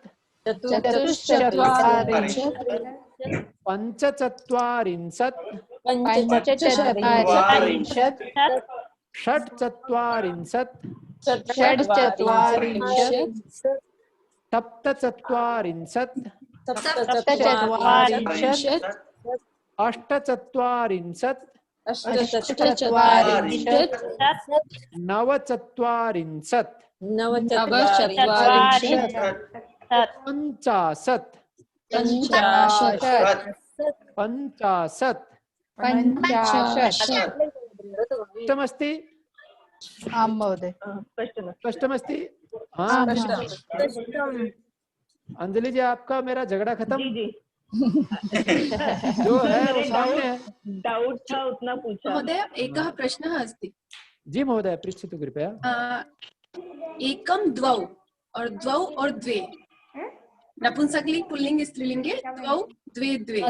पंचचत्वारिंशत्, षट्चत्वारिंशत्, सप्तचत्वारिंशत्, अष्टचत्वारिंशत्, नवचत्वारिंशत्, पंचाशत्, पंचाशत्, स्पष्टमस्ति? आं महोदय। स्पष्टमस्ति? हाँ अंजलि जी, आपका मेरा झगड़ा खत्म? जी जी जो है वो सामने है। डाउट था उतना पूछा। महोदय एकः प्रश्नः अस्ति। जी महोदय, पृच्छतु कृपया। एकम द्वौ और द्वौ और द्वे, नपुंसकलिंग पुल्लिंग स्त्रीलिंगे द्वौ द्वे द्वे,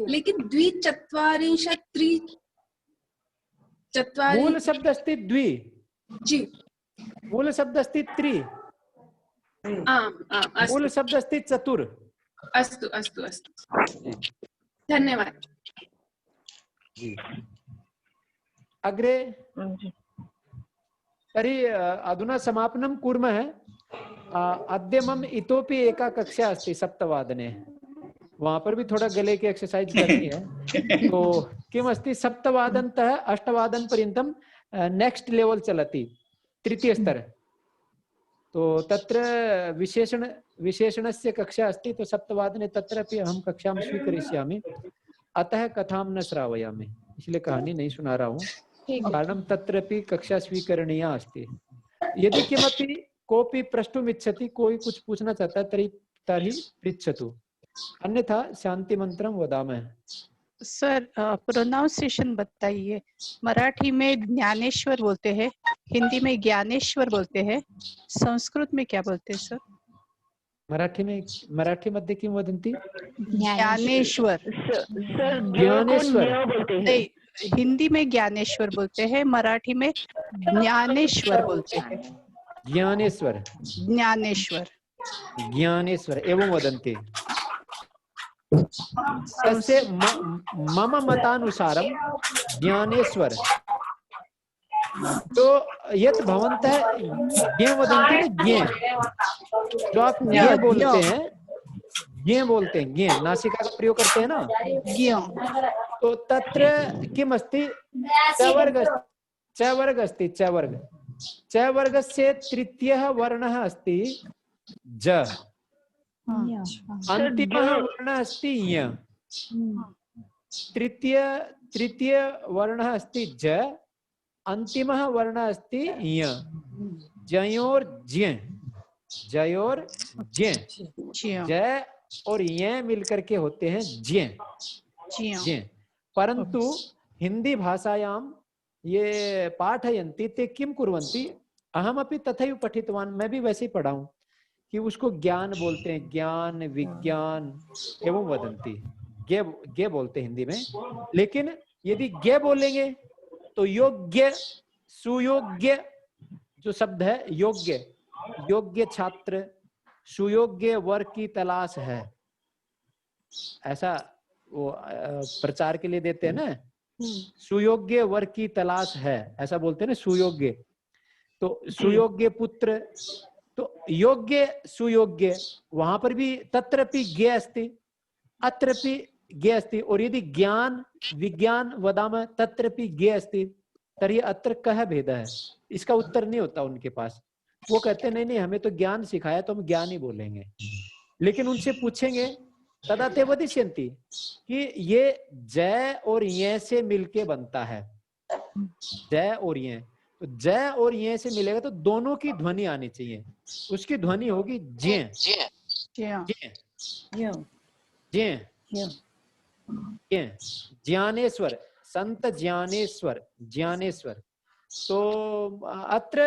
लेकिन द्विचत्वारिंशत् त्रिचत्वारि मूल शब्द अस्ति द्वि, जी मूल शब्द अस्ति त्रि, मूल शब्द अस्ति चतुर। अस्तु अस्तु अस्तु, धन्यवाद जी। अग्रे तर्हि अधुना समापनं कुर्मः। अद्य मम इतोपि एका कक्षा अस्ति 7:00 वहां पर भी थोड़ा गले की एक्सरसाइज करनी है। तो किम अस्ति 7:00तः 8:00 पर्यन्तं नेक्स्ट लेवल चलति, तृतीय स्तर। तो तत्र विशेषणस्य कक्षा अस्ति, तो 7:00 तत्रापि अहं कक्षां स्वीकरिष्यामि। अतः कथां न श्रावयामि, इसलिए कहानी नहीं सुना रहा हूँ, कारणं तत्रापि कक्षा स्वीकरणीया अस्ति। यदि किमपि कोऽपि प्रष्टुम् इच्छति, कोई कुछ पूछना चाहता है तर्हि पृच्छतु, अन्यथा शांति मंत्रं वदामः। सर प्रोनाउंसिएशन बताइए। मराठी में ज्ञानेश्वर बोलते हैं, हिंदी में ज्ञानेश्वर बोलते हैं, संस्कृत में क्या बोलते हैं सर? मराठी मध्ये किं वदन्ति? ज्ञानेश्वर। ज्ञानेश्वर नहीं, हिंदी में ज्ञानेश्वर बोलते हैं, मराठी में ज्ञानेश्वर बोलते हैं। ज्ञानेश्वर ज्ञानेश्वर ज्ञानेश्वर एवं वदन्ति। तस्य मम मतानुसारं ज्ञानेश्वर, तो यत् भवन्तः ज्ञ वदन्ति न, ज्ञ जो आप ज्ञ बोलते हैं, ज्ञ बोलते हैं, ज्ञ नासिका का प्रयोग करते हैं ना, ज्ञ। तो तत्र किम अस्ति? चवर्ग अस्ति, चवर्ग। चवर्गस्य तृतीयः वर्णः अस्ति ज, अन्तिमः वर्णः अस्ति य। तृतीय वर्णः अस्ति ज, अंतिमः वर्णः अस्ति य। जयोर ज्य, जयोर ज्य, ज और य मिलकर के होते हैं ज्य, ज्य। परंतु हिंदी भाषायां ये पाठयन्ति ते किं कुर्वन्ति, अहमपि तथैव पठितवान्, मैं भी वैसे ही पढ़ा हूं, कि उसको ज्ञान बोलते हैं, ज्ञान विज्ञान एवं वदन्ति, ज्ञ बोलते हैं हिंदी में। लेकिन यदि ज्ञ बोलेंगे तो योग्य सुयोग्य जो शब्द है, योग्य, योग्य छात्र, सुयोग्य वर की तलाश है, ऐसा वो प्रचार के लिए देते हैं ना, सुयोग्य वर की तलाश है, ऐसा बोलते हैं ना, सुयोग्य। तो सुयोग्य पुत्र, तो योग्य सुयोग्य, वहां पर भी तत्रपि ज्ञ अस्ति, अत्रपि ज्ञ अस्ति। और यदि ज्ञान विज्ञान वदामः तत्रपि ज्ञ अस्ति, तर्हि अत्र कः भेदः है? इसका उत्तर नहीं होता उनके पास। वो कहते नहीं नहीं, हमें तो ज्ञान सिखाया तो हम ज्ञान ही बोलेंगे। लेकिन उनसे पूछेंगे तदा ते वदिष्यन्ति कि ये जय और ये से मिलके बनता है, जय और ये। तो जय और ये से मिलेगा तो दोनों की ध्वनि आनी चाहिए, उसकी ध्वनि होगी ज्य, ज्ञानेश्वर, संत ज्ञानेश्वर, ज्ञानेश्वर। तो अत्र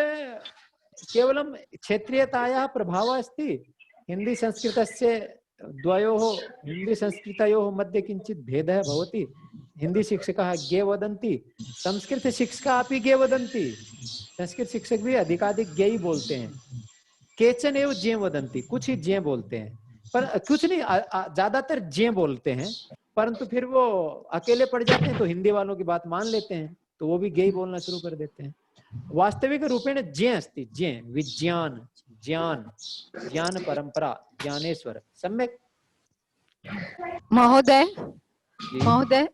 केवलं क्षेत्रीयतायाः प्रभावः अस्ति। हिंदी संस्कृतस्य द्वयोः, हिंदी संस्कृतयोः मध्ये किंचित भेदः भवति। हिंदी शिक्षकाः ज्ञ वदन्ति, संस्कृत शिक्षकाः अपि ज्ञ वदन्ति। संस्कृत शिक्षक भी अधिकाधिक ज्ञ ही बोलते हैं, केचन एव ज्ञ वदन्ति, कुछ ही ज्ञ बोलते हैं, पर कुछ नहीं, ज्यादातर ज्ञ बोलते हैं। परंतु फिर वो अकेले पड़ जाते हैं तो हिंदी वालों की बात मान लेते हैं, तो वो भी ज्ञ बोलना शुरू कर देते हैं। वास्तविक रूपेण ज्ञ अस्ति, ज्ञ विज्ञान, ज्ञान, ज्ञान परंपरा, ज्ञानेश्वर। सम्यक महोदय, महोदय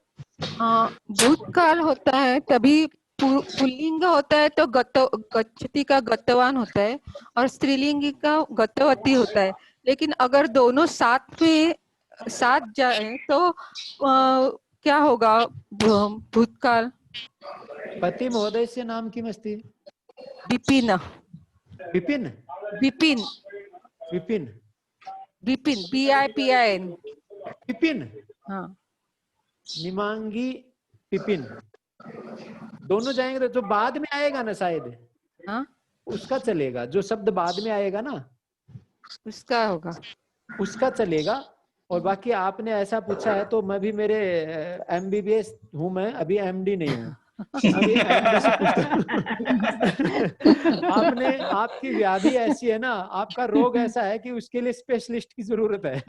भूतकाल होता है तभी पुल्लिंग होता है तो गच्छति का गतवान होता है, और स्त्रीलिंग का गतवती होता है। लेकिन अगर दोनों साथ जाए तो क्या होगा? भूतकाल। पति महोदय से नाम किम अस्ति? विपिन। विपिन विपिन विपिन विपिन PIPIN विपिन हाँ निमांगी पिपिन दोनों जाएंगे तो जो बाद में आएगा ना शायद हाँ उसका चलेगा, जो शब्द बाद में आएगा ना उसका होगा, उसका चलेगा। और बाकी आपने ऐसा पूछा है तो मैं भी मेरे MBBS हूँ, मैं अभी MD नहीं हूँ, अभी MD से आपने आपकी व्याधि ऐसी है ना, आपका रोग ऐसा है कि उसके लिए स्पेशलिस्ट की जरूरत है।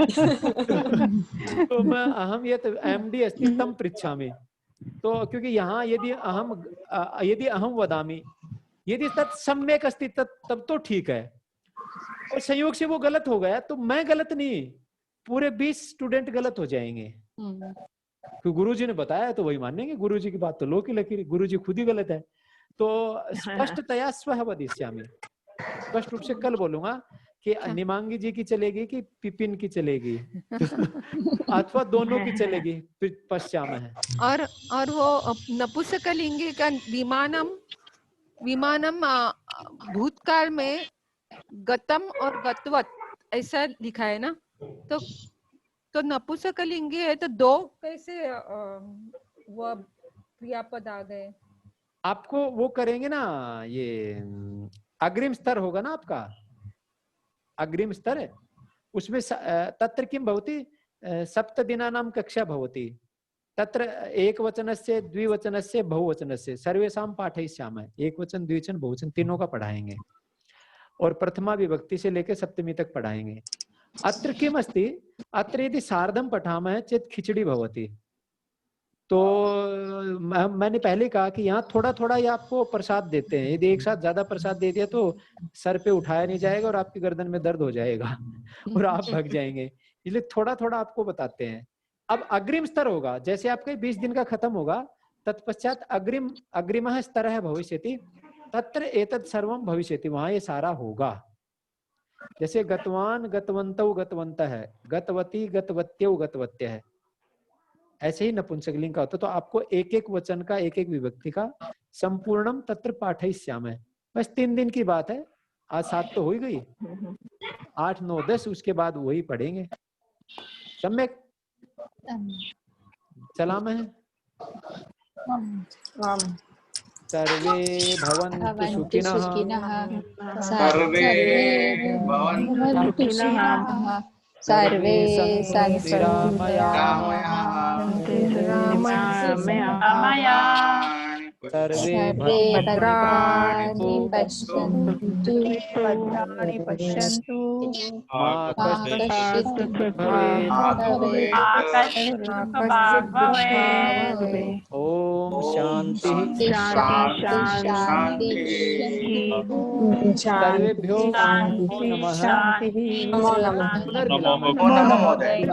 तो मैं अहम ये MD अस्ति तम पृच्छामि, तो क्योंकि यहाँ यदि अहम वदामि यदि तत् सम्यक अस्ति तब तो ठीक है, और संयोग से वो गलत हो गया तो मैं गलत नहीं, पूरे 20 स्टूडेंट गलत हो जाएंगे। तो गुरुजी ने बताया तो वही मानेंगे, गुरुजी की बात तो लो की लकीर, गुरुजी खुद ही गलत है। तो स्पष्टतया स्वः वदिष्यामि, स्पष्ट रूप से कल बोलूंगा कि निमांगी जी की चलेगी कि पिपिन की चलेगी अथवा दोनों की चलेगी, पश्चाम है। और वो नपुंसकलिंग का विमानम भूतकाल में गतम और गतवत ऐसा लिखा है ना, तो नपुंसकलिंगी है तो दो कैसे वो क्रियापद आ गए? आपको वो करेंगे ना, ये अग्रिम स्तर होगा ना आपका, अग्रिम स्तर है उसमें तत्र किम भवति, सप्तदिनानां कक्षा भवति, तत्र एकवचनस्य द्विवचनस्य बहुवचनस्य सर्वेषां पाठयिष्यामः, एक वचन द्विवचन बहुवचन तीनों का पढ़ाएंगे, और प्रथमा विभक्ति से लेकर सप्तमी तक पढ़ाएंगे। अत्र किम अस्ति, अत्र यदि सार्धम पठामः चेत खिचड़ी भवति। तो मैंने पहले कहा कि यहाँ थोड़ा थोड़ा ये आपको प्रसाद देते हैं, यदि एक साथ ज्यादा प्रसाद दे दिया तो सर पे उठाया नहीं जाएगा और आपकी गर्दन में दर्द हो जाएगा और आप भग जाएंगे, इसलिए थोड़ा थोड़ा आपको बताते हैं। अब अग्रिम स्तर होगा, जैसे आपका 20 दिन का खत्म होगा, तत्पश्चात अग्रिमः स्तरः भविष्यति, तत्र एतत् सर्वं भविष्यति, वहां ये सारा होगा। जैसे गतवान गतवन्तौ गतवन्तः है, गतवती गतवत्यौ गतवत्यः है, ऐसे ही नपुंसकलिंग का होता है। तो आपको एक एक वचन का एक एक विभक्ति का संपूर्णम तत्र पाठयिष्यामः, बस 3 दिन की बात है, आज 7 तो हो ही गई, 8, 9, 10 उसके बाद वही पढ़ेंगे। सम्यक चलाम है। सर्वे भवन्तु सुखिनः, सर्वे भवन्तु सुखिनः, सर्वे सन्तु निरामयाः, सर्वे भद्राणि पश्यन्तु मा कश्चित् भवेत्। ओम शांति शांति। सर्वेभ्यो नमः।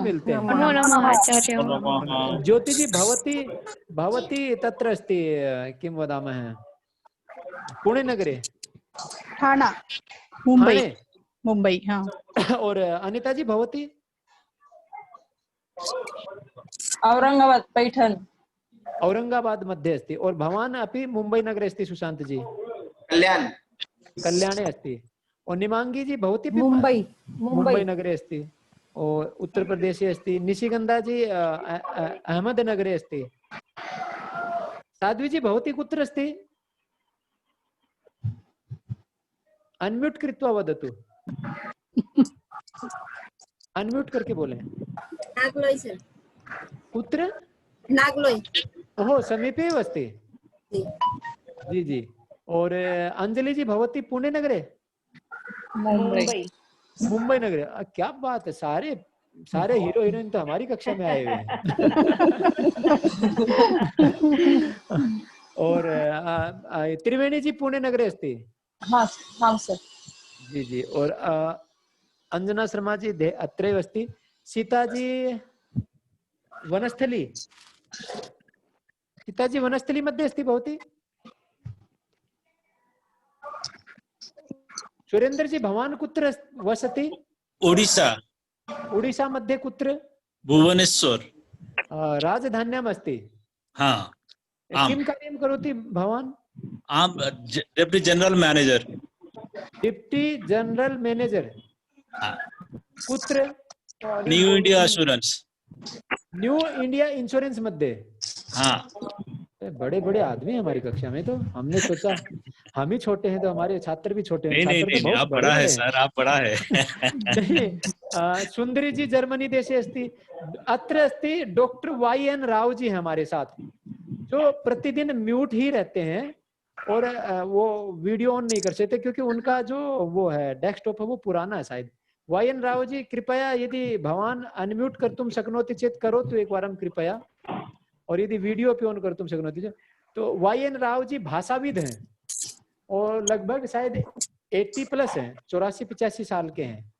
मिलते हैं। ज्योति जी भवती तत्र अस्ति, किं वदामः, पुणे नगरे, ठाणा, मुंबई हाँ। और अनिता जी भवती औरंगाबाद पैठण, औरंगाबाद मध्ये अस्ति, और भवान् अपि मुंबई नगरे अस्ति, सुशांत जी कल्याणे अस्ति, और निमांगी जी भवती मुंबई नगरे अस्ति, और उत्तर प्रदेशे अस्ति। निशिगंधा जी अहमदनगरे अस्ति। साध्वी जी भवती कुत्र अस्ति? अनम्यूट कृत्वा वदतु, अनम्यूट करके बोले। नागलोई सर। कुत्र? नागलोई। ओहो, समीपे एव अस्ति। जी जी। और अंजलि जी भवती पुणे नगरे? मुंबई नगरे। क्या बात है, सारे हीरो हीरोइन तो हमारी कक्षा में आए हुए हैं। और त्रिवेणी जी पुणे नगरे अस्ति। हाँ सर। जी जी। और अंजना शर्मा जी अत्रैव अस्ति। सीता जी वनस्थली, सीता जी वनस्थली मध्ये अस्ति भवती। सुरेंद्र जी भवान कुत्र वसति? ओडिशा मध्ये कुत्र? भुवनेश्वर। राजधान्याम् अस्ति। हाँ। किं कार्यं करोति भवान्? Deputy general manager. Deputy general manager, कुत्र New India Assurance, New India Insurance मध्ये। हाँ बड़े बड़े आदमी हैं हमारी कक्षा में, तो हमने सोचा हम ही छोटे हैं तो हमारे छात्र भी छोटे हैं। नहीं नहीं छात्र तो नहीं, बहुत आप बड़े बड़ा है हैं। सर, आप बड़ा है। नहीं, सुंदरी जी जर्मनी देशे अस्ति। अत्र अस्ति डॉक्टर YN राव जी हैं हमारे साथ, जो प्रतिदिन म्यूट ही रहते हैं और वो वीडियो ऑन नहीं कर सकते क्योंकि उनका जो वो है डेस्कटॉप है वो पुराना है शायद। YN राव जी कृपया यदि भवान अनम्यूट कर तुम शक्नोति चेत करो तो एक बार हम कृपया, और यदि वीडियो पे ऑन कर तुम शक्नोति चेत। तो YN राव जी भाषाविद हैं और लगभग शायद 80+ हैं, 84-85 साल के हैं।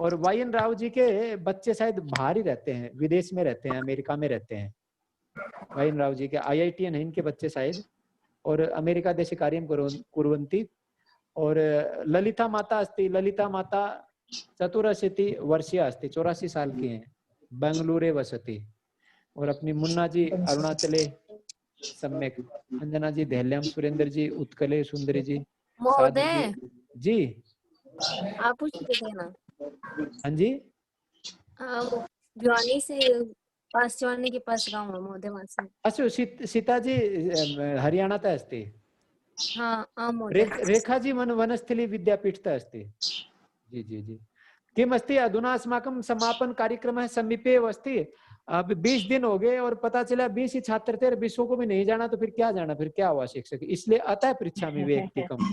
और YN राव जी के बच्चे शायद बाहर ही रहते हैं, विदेश में रहते हैं, अमेरिका में रहते हैं। YN राव जी के IITN हैं इनके बच्चे शायद, और अमेरिका देशे कार्यं कुर्वन्ति। और ललिता माता अस्ति, ललिता माता 84 वर्षीया अस्ति, 84 साल की हैं, बेंगलुरे वसति। और अपनी मुन्ना जी अरुणाचले सम्यक, अंजना जी देहल्याम, सुरेंद्र जी उत्कले, सुंदरी जी, महोदय जी आप पूछ रहे थे ना? हाँ जी, भिवानी से पास जवानी के पास गाँव है महोदय, वहाँ से। अस्तु सीता जी हरियाणातः अस्ति। हाँ महोदय। रेखा जी वनस्थली विद्यापीठतः अस्ति। जी जी जी। किम अस्ति अधुना अस्माकं समापन कार्यक्रमः समीपे एव अस्ति। अब 20 दिन हो गए और पता चला 20 ही छात्र थे, 20 को भी नहीं जाना तो फिर क्या जाना, फिर क्या हुआ शिक्षक। इसलिए अतः पृच्छामि व्यक्तिकम्,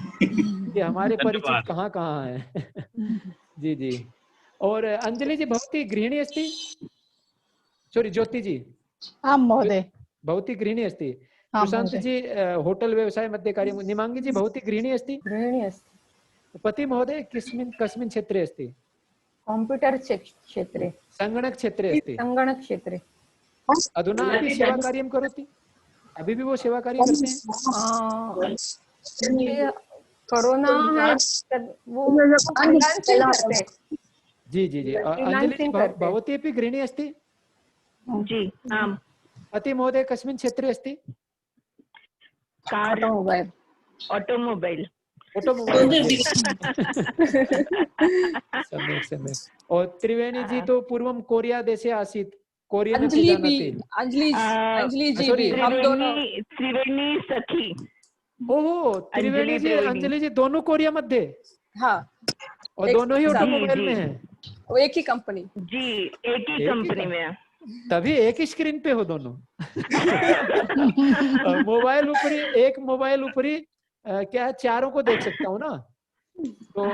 ये हमारे परिचित कहाँ कहाँ है। जी जी। और अंजलि जी भवती गृहिणी अस्ति, सॉरी ज्योति जी। आं महोदय। भवती गृहिणी अस्ति। आं सुशांत महोदय। जी होटल व्यवसाय मध्ये कार्यं। निमांगी जी भवती गृहिणी अस्ति। गृहिणी अस्ति। पति महोदय कस्मिन् क्षेत्रे अस्ति? कंप्यूटर क्षेत्रे। संगणक क्षेत्रे अस्ति। संगणक क्षेत्रे। अधुना अपि सेवा कार्यं करोति? अभी भी वो सेवा कार्य करते हैं? कोरोना है वो फ्रीलांसिंग करते हैं। जी जी जी। अंजलि जी भवती अपि गृहिणी अस्ति? जी आम्। पति महोदय कस्मिन् क्षेत्रे अस्ति? Car automobile. ऑटोमोबाइल। सम्यक् सम्यक्। और त्रिवेणी जी तो पूर्वं कोरिया देशे आसीत्, कोरियन अंजलि जी भी, हम दोनों त्रिवेणी सखी। ओह त्रिवेणी जी अंजलि जी दोनों कोरिया मध्ये? हाँ। और दोनों ही ऑटोमोबाइल में हैं? वो एक ही कंपनी। जी एक ही कंपनी में है। तभी एक ही स्क्रीन पे हो दोनों। मोबाइल ऊपरी, एक मोबाइल ऊपरी क्या है, चारों को देख सकता हूँ ना तो